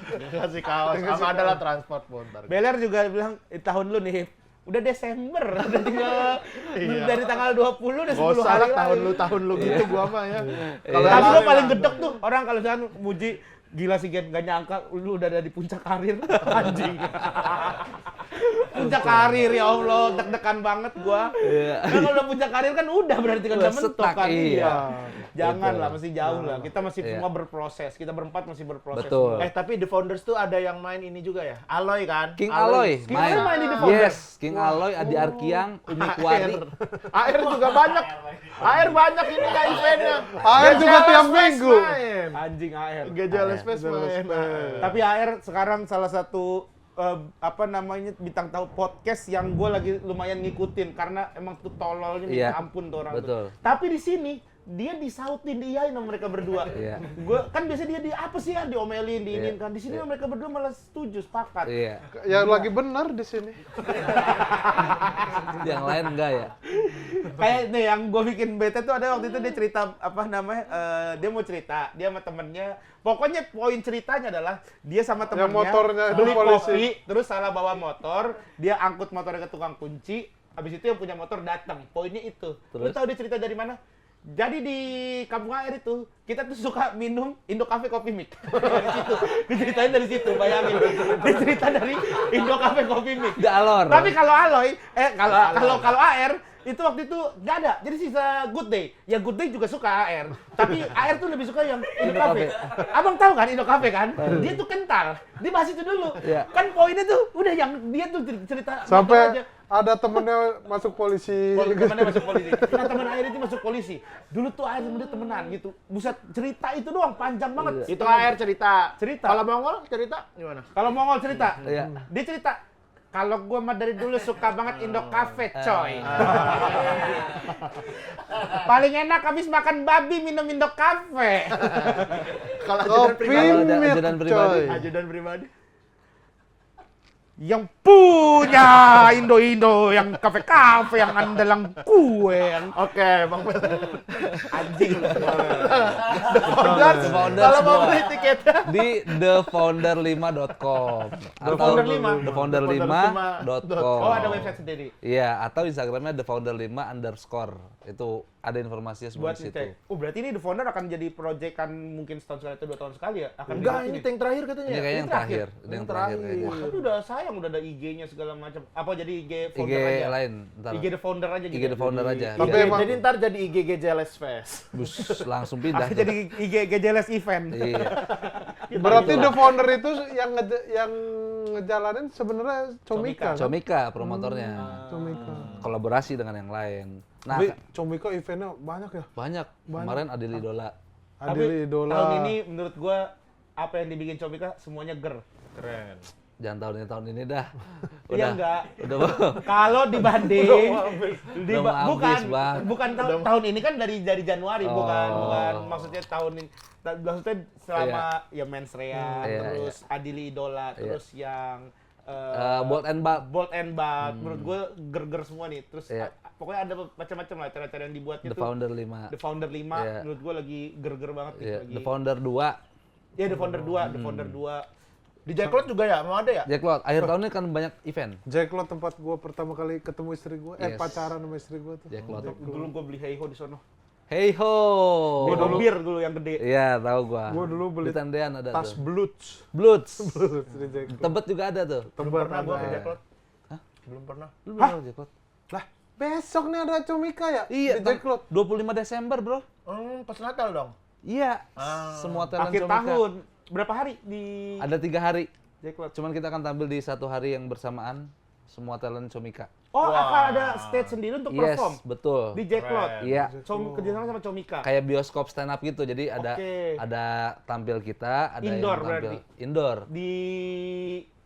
Gua kasih kaos. Sama adalah transport pun ntar. Beler juga bilang, tahun lu nih, udah Desember, udah tinggal Iya. dari tanggal 20 udah 10 Gak usah hari lah tahun lagi. lu gitu gua mah ya. Kalau Tapi yang lu lain paling mah. gedek tuh, orang kalau misalkan muji, gila sih Gen, gak nyangka lu udah ada di puncak karir, anjing. Puncak karir, ya Allah, deg-degan banget gua. Iya. Kan kalau udah puncak karir kan udah berarti kan udah Udah mentok stuck, kan. iya. Jangan Betul. lah, masih jauh lah. Kita masih Iya. semua berproses, kita berempat masih berproses. Betul. semua. Tapi The Founders tuh ada yang main ini juga ya? Aloy kan? King Aloy King Aloy main di The Founder? Yes, King Aloy, Adi Arkiang, Umi Kuari. AR juga banyak. AR banyak ini ya eventnya. AR juga Gajales tiap Fest minggu. main. Anjing AR. Gajales Fest Gajales main. Fest. Tapi AR sekarang salah satu apa namanya bintang tahu podcast yang gue lagi lumayan ngikutin karena emang tuh tololnya minta Iya, ampun tuh orang betul. tuh. Tapi di sini dia disautin, diiyain sama mereka berdua. Iya. Gue kan biasanya dia di apa sih ya diomelin, diinin Iya, kan. Di sini iya. mereka berdua malah setuju, sepakat. Iya. Ya lagi benar di sini. Yang lain enggak ya? Kayak nih yang gue bikin bete tuh ada waktu itu dia cerita apa namanya, dia mau cerita, dia sama temennya. Pokoknya poin ceritanya adalah dia sama temennya motornya itu beli polisi. kopi, terus salah bawa motor, dia angkut motornya ke tukang kunci, habis itu yang punya motor datang. Poinnya itu. Lu Terus? tahu dia cerita dari mana? Jadi di Kampung Air itu kita tuh suka minum Indo Cafe Coffee Mix. Dari situ. Diceritain dari situ, bayangin. Dia cerita dari Indo Cafe Coffee Mix. Enggak alor. Tapi kalau Aloy, kalau AR itu waktu itu nggak ada. Jadi sisa Good Day. Ya Good Day juga suka AR. Tapi AR tuh lebih suka yang Indo Indo Cafe. Cafe. Abang tahu kan Indo Cafe kan? Dia tuh kental. Dia bahas itu dulu. Iya. Kan poinnya tuh udah yang dia tuh cerita motor Sampai aja. ada temennya masuk polisi. Temennya masuk polisi. Nah, temen AR itu masuk polisi. Dulu tuh AR sama dia temenan gitu. Buset, cerita itu doang panjang banget. Itu AR cerita. Cerita. Kalau Mongol cerita gimana? Kalau Mongol cerita, Iya. dia cerita, kalau gua mah dari dulu suka banget Indo Cafe, coy. Paling enak habis makan babi minum Indo Cafe. Kalau ajudan Kopi pribadi. Kalau ada mit, ajudan pribadi. coy. Ajudan pribadi. Yang punya Indo-Indo, yang kafe-kafe, yang andalang kue, yang Oke, Bang Peter. anjing. Founders. The Founders Kalau mau gua. beli tiketnya. Di thefounder5.com atau Founder 5. thefounder5.com. Oh, ada website sendiri. Iya, atau Instagramnya thefounder5_. Itu ada informasinya semua Buat di situ. ngecek. Oh, berarti ini The Founder akan jadi proyekan mungkin setahun sekali atau 2 tahun sekali ya? Akan Enggak, dibikin ini ya? tank terakhir katanya. Ini kayaknya yang terakhir. Ini Yang yang terakhir terakhir. kayaknya. Wah, tapi udah sayang udah ada IG-nya segala macam. Apa jadi IG IG Founder aja? lain, ntar. IG The Founder aja gitu. IG The Founder aja. Tapi Biar- emang- Jadi ntar jadi IG Gajales Fest. Bus langsung pindah. Akan tuh. jadi IG GJLS event. Iya. Berarti The Founder itu yang ngejalanin sebenarnya Comika. kan? Comika promotornya. Comika. Kolaborasi dengan yang lain. Nah, Tapi Comika eventnya banyak ya. banyak. Kemarin Adil Idola. Adil Idola. Tahun ini menurut gua apa yang dibikin Comika semuanya ger. Keren. Jangan tahun ini dah. Iya enggak. Udah Kalau dibanding Udah mau habis, Bang. bukan tahun ini kan dari Januari Oh. bukan maksudnya tahun ini maksudnya selama ya Mens Rea Iya, terus Adili Idola terus yang Bolt and Bulk. Bolt and Bulk menurut gue ger-ger semua nih terus Iya. pokoknya ada macam-macam lah cara-cara yang dibuatnya The tuh Founder 5. The Founder 5 Iya. menurut gue lagi ger-ger banget nih Iya, lagi. The Founder 2. Ya The Founder 2, The Founder 2. Di Jacklot juga ya? Mau ada ya? Jacklot, akhir tahun ini kan banyak event. Jacklot tempat gua pertama kali ketemu istri gua, Yes. pacaran sama istri gua tuh. Jacklot. Dulu gue beli Heiho di sono. Hey ho. Gua dulu bir dulu yang gede. Iya, tahu gua. Gua dulu beli di Tendean ada tas tuh. Blues. Bloods. Di Jack Clot. Tebet juga ada tuh. Belum Tebet pernah gua ada. ke Jack Clot. Belum pernah. Lu belum tahu, Jack Clot? Lah, besok nih ada Comika ya? Iya, Di Jack Clot. 25 Desember, Bro. Pas Natal dong. Iya. Semua talent Akhir Comika. tahun. Berapa hari di Ada 3 hari. Jack Clot? Cuman kita akan tampil di 1 hari yang bersamaan semua talent Comika. Oh, akan ada stage sendiri untuk Yes, perform betul. di Jack Clot. Iya. Kerjasama sama Comika. Kayak bioskop stand up gitu. Jadi Oke. ada tampil kita, ada Indoor yang tampil berarti? indoor Di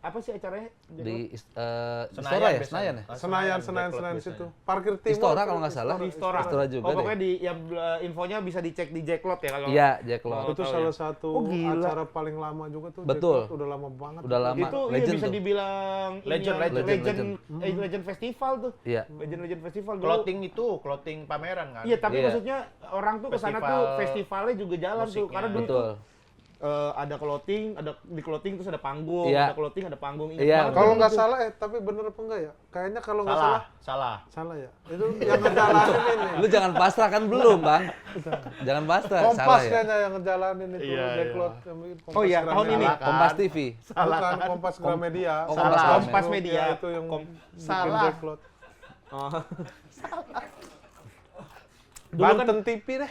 apa sih acaranya? di Senayan Istora ya, biasanya. Senayan ya? Senayan Jack Clot Senayan biasanya. situ. Parkir timur. Istora kalau nggak salah. Di Istora. Istora juga Oh, deh. pokoknya di yang infonya bisa dicek di Jack Clot ya kalau. Iya, Jack Clot. Itu tahu salah ya. satu Oh, gila. acara paling lama juga tuh. Betul. Jack Clot. Udah lama banget. Udah lama. Itu iya, Legend bisa tuh. dibilang ini Legend, yang legend. legend festival tuh. Iya. Legend festival dulu. Clothing pameran kan. Iya, tapi Iya. maksudnya orang tuh kesana Festival tuh festivalnya juga jalan tuh. musiknya. Karena dulu Betul. tuh ada clothing, ada di clothing terus ada panggung, Iya. ada clothing, ada panggung. Ingat Iya, banget Kalau dulu nggak tuh. salah tapi bener apa enggak ya? Kayaknya kalau nggak salah Salah. ya. Itu yang ngejalanin ini. Lu jangan pasrah kan belum, Bang. Jangan pasrah. Kompas Salah ya. kayaknya yang ngejalanin itu Iya, Jack iya. Clot. Oh iya, tahun ini. Kompas TV. Bukan Kompas Gramedia. Oh, Kompas Gramedia. Kompas Media. Ya, itu yang bikin Salah. Jack Clot. Dulu kan Banten TV deh.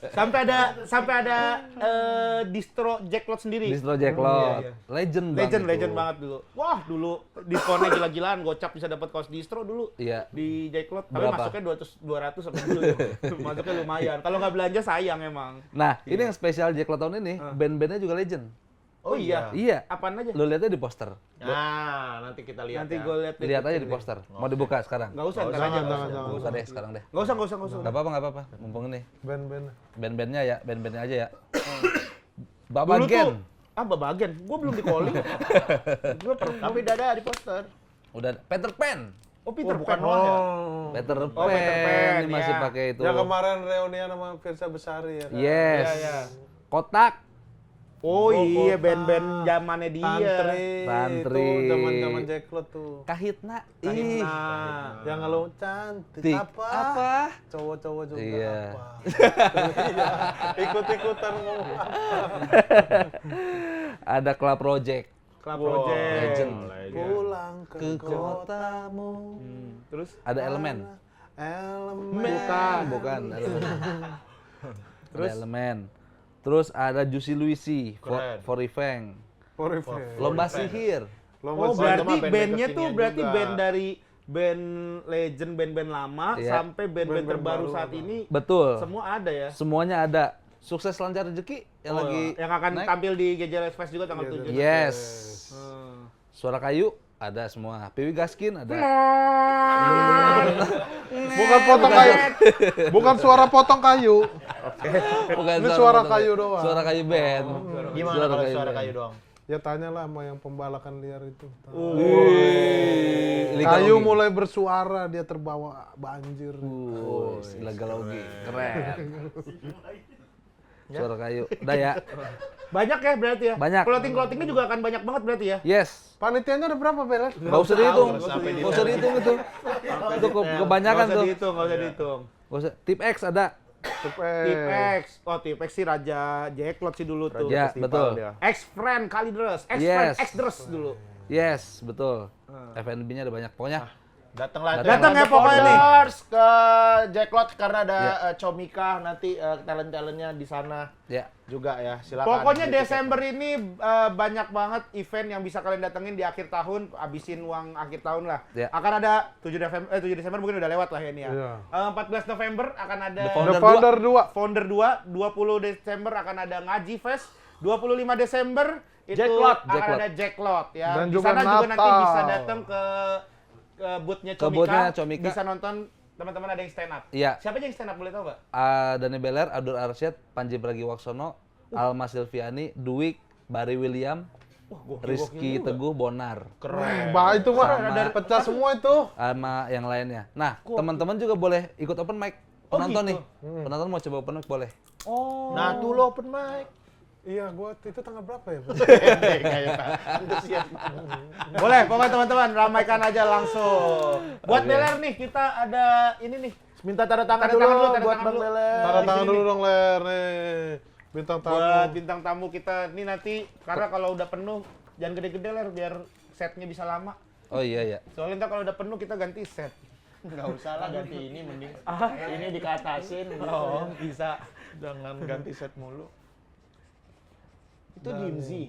sampai ada distro Jack Clot sendiri. Distro Jack Clot. Iya, Legend banget. Legend banget dulu. Wah, dulu diskonnya gila-gilaan, gocap bisa dapat kaos distro dulu. Iya. Di Jack Clot. Tapi Berapa? masuknya 200 sampai dulu. Masuknya lumayan. Kalau nggak belanja sayang emang. Nah, ini yang spesial Jack Clot tahun ini, band-bandnya juga legend. Oh iya. Iya. Apaan aja? Lu lihatnya di poster. Nah, nanti kita lihat Nanti ya. gue lihat. Lihat aja di poster. Mau dibuka sekarang? Nggak usah, ntar aja. Jangan. Buka deh sekarang deh. Nggak usah. Nggak apa-apa. Mumpung ini. Band-band. Band-bandnya ya, band-bandnya aja ya. Dulu Babagen. tuh, bagian. Gue belum di calling. Gue Tapi udah ada di poster. Udah Peter Pan. Oh, Peter bukan Pan. Noah ya? Peter Pan. Peter Pan, Ini masih ya. pakai itu. Yang kemarin reunian sama Firsa Besari ya kan? Yes. Iya. Kotak. Oh iya, Kota. band-band zamannya dia. Itu Tantri. zaman-zaman Jack Clot tuh. Kahitna. Nah, Yang lo cantik Tik. apa? Cowok-cowok juga Iya. apa? Iya. Ikut-ikutan ngomong. Ada Club Project. Club Project. Legend. Pulang ke Ke kota. kotamu. Terus Ada Elemen. Elemen. Bukan. Elemen. Terus ada Elemen. Terus ada Juicy Luisi, Keren. For Revenge. Revenge. Lomba Sihir. Lomba Oh, sihir. berarti sama band-band bandnya tuh kekinian berarti juga. band dari band legend, band-band lama Iya. sampai band-band Band-band terbaru baru saat ada. ini Betul. semua ada ya. Semuanya ada. Sukses lancar rezeki yang Oh, lagi yang akan naik. tampil di GJLS Fest juga tanggal 7. Yes. Hmm. Suara Kayu ada semua. Piwi Gaskin ada. Bukan potong kayu. Bukan suara potong kayu. Bukan Ini suara potong- kayu doang. Suara Kayu band. Gimana kalau suara band. kayu doang? Ya tanyalah sama yang pembalakan liar itu. Wih, illegal Kayu logging. mulai bersuara dia terbawa banjir. Illegal logging. Keren. Suara Kayu. Udah ya. Banyak ya berarti ya. Banyak. Clothing-clothingnya juga akan banyak banget berarti ya. Yes. Panitianya ada berapa, Beler? Gak usah dihitung. sampai Gak usah dihitung itu. Itu kebanyakan Nggak usah tuh. dihitung, nggak usah dihitung. Gak usah. Tip X ada. Tip X. Oh, Tip X sih Raja Jack Clot sih dulu tuh. Ya, betul. X-Friend kali dress. Yes. X-Friend X-Dress dulu. Yes, betul. FNB-nya ada banyak. Pokoknya Datanglah Datang ya pokoknya nih. ke Jack Clot karena ada Ya. Comika nanti talent-talentnya di sana ya. juga ya. Silakan. Pokoknya beli tiket. Desember ini banyak banget event yang bisa kalian datengin di akhir tahun, habisin uang akhir tahun lah. Ya. Akan ada 7 Desember mungkin udah lewat lah ya ini ya. Iya. 14 November akan ada Founder The Founder 2. Founder 2, 20 Desember akan ada Ngaji Fest, 25 Desember itu Jack Clot. akan Jack Clot. ada Jack Clot ya. Dan Di juga sana juga nanti Natal. bisa datang ke booth-nya Ke Comika, booth-nya Comika. bisa nonton teman-teman ada yang stand up. Iya. Siapa aja yang stand up boleh tahu nggak? Dani Beler, Abdul Arsyad, Panji Pragiwaksono, Alma Silviani, Duik, Barry William, Rizky Teguh, Bonar, Keren. Bah itu mah Sama- ada pecah semua itu. sama yang lainnya. Nah, teman-teman juga boleh ikut open mic. Penonton nih, penonton mau coba open mic boleh. Nah, tuh lo open mic. Iya, gua itu tanggal berapa ya? Bang? Antusias. Boleh, pokoknya teman-teman ramaikan aja langsung. Buat Beler nih, kita ada ini nih Minta tanda tangan Tanda dulu tangan dulu, tanda buat tangan Bang dulu. Leler. Tanda di tangan sini dulu nih. dong Ler nih. Bintang tamu. Buat bintang tamu kita ini nanti karena kalau udah penuh jangan gede-gede Ler biar setnya bisa lama. Oh iya ya. Soalnya ntar kalau udah penuh kita ganti set. Enggak usah lah ganti ini mending. Ini dikatasin gitu. Oh, bisa. Jangan ganti set mulu. Itu Dimzi.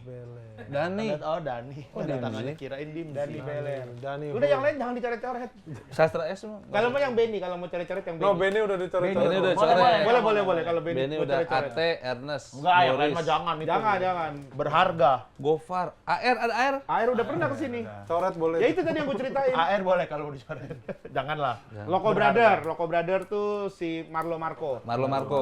Dani. Oh, Dani. Oh, Dani. tangannya kirain Dimzi. Dani Beler. Dani. Udah yang lain jangan dicoret-coret. Sastra S mah. Kalau mau yang Benny, kalau mau coret-coret yang No, Benny. Benny udah dicoret-coret. Benny udah Boleh, coret. Boleh kalau Benny. Benny mau udah coret-coret. AT, Ernest, Enggak, yang lain Boris, mah jangan itu. Jangan. Berharga. Gofar, AR, ada AR. Air udah pernah kesini. Coret boleh. Ya itu tadi yang gue ceritain. AR boleh kalau mau dicoret. Janganlah. Loco Brother tuh si Marlo Marco. Marlo Marco.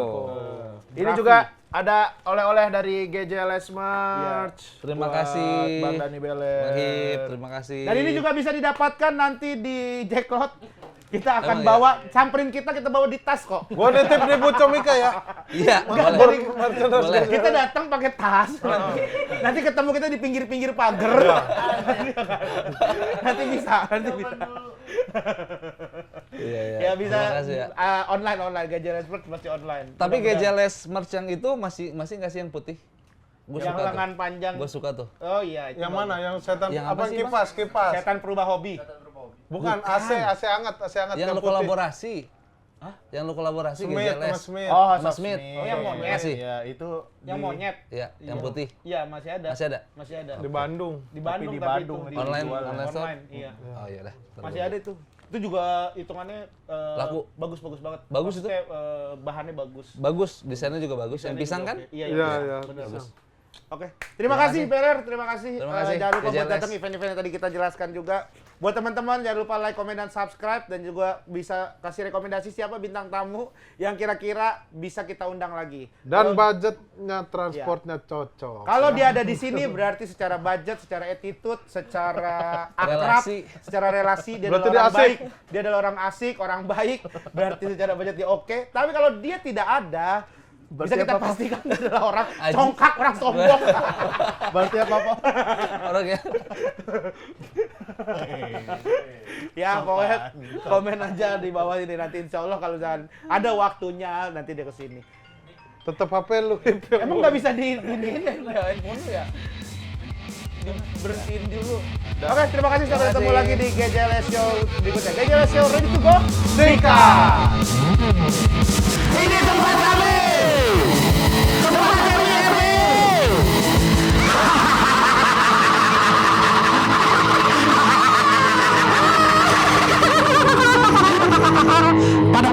Ini Raffi. juga ada oleh-oleh dari GJLS Merch. Terima Buat kasih. Bang Dani Beler. Bang Hip, terima kasih. Dan ini juga bisa didapatkan nanti di Jacklot. Kita akan Emang ya? bawa, samperin kita bawa di tas kok. Gua nitip di Bu Comika ya. Iya, Boleh. boleh. Boleh. Kita datang pakai tas, nanti ketemu kita di pinggir-pinggir pagar. nanti bisa. Iya, iya. Ya bisa Terima kasih ya. online Gajah Expert masih online. Tapi Mudah-mudahan. GJLS merch yang itu masih nggak sih yang putih? Gue yang suka lengan tuh. panjang. Gue suka tuh. Oh iya, itu Yang mana? Yang setan Yang apa apa sih, kipas, kipas. Setan Perubah Hobi. Bukan AC hangat, AC hangat Yang lu putih. kolaborasi. Hah? Yang lu kolaborasi Smith, GJLS. Mas Smith. Oh, Mas Mas Smith. Smith. Oh, yang monyet. Masih. Iya, itu Yang di- monyet. Iya, yang putih. Iya, masih ada. Masih ada? Masih ada. Di Bandung. Di Bandung di tapi Bandung itu. dijual. Online store? Online, iya. Oh iya dah. Masih ada itu. Itu juga hitungannya Laku. bagus banget. Bagus itu? Maksudnya, bahannya bagus. Bagus, desainnya juga bagus. Yang Desainnya pisang juga kan? oke. Iya, Iya, iya. iya. Benar. Pisang. Oke. Terima kasih Beler, terima kasih. Terima kasih, Jangan lupa buat GJLS. datang event-event yang tadi kita jelaskan juga. Buat teman-teman jangan lupa like, komen, dan subscribe dan juga bisa kasih rekomendasi siapa bintang tamu yang kira-kira bisa kita undang lagi. Dan budgetnya transportnya cocok. Kalau dia ada di sini berarti secara budget, secara attitude, secara akrab, Relasi. secara relasi dia Berarti adalah dia orang asik. baik. Dia adalah orang asik, orang baik. Berarti secara budget dia oke. Tapi kalau dia tidak ada, bisa kita pastikan dia adalah orang Aji. congkak, orang sombong. Berarti apa-apa. Orang ya. Ya pokoknya komen aja di bawah ini nanti insya Allah kalau misalkan ada waktunya nanti dia kesini. Tetap HP lu. Emang nggak bisa diinin ya handphone lu ya? Dibersihin dulu. Oke, terima kasih sampai ketemu lagi di GJLS Show berikutnya. GJLS Show ready to go? Sikat. Ini tempat kami. Tempat kami RW. Pada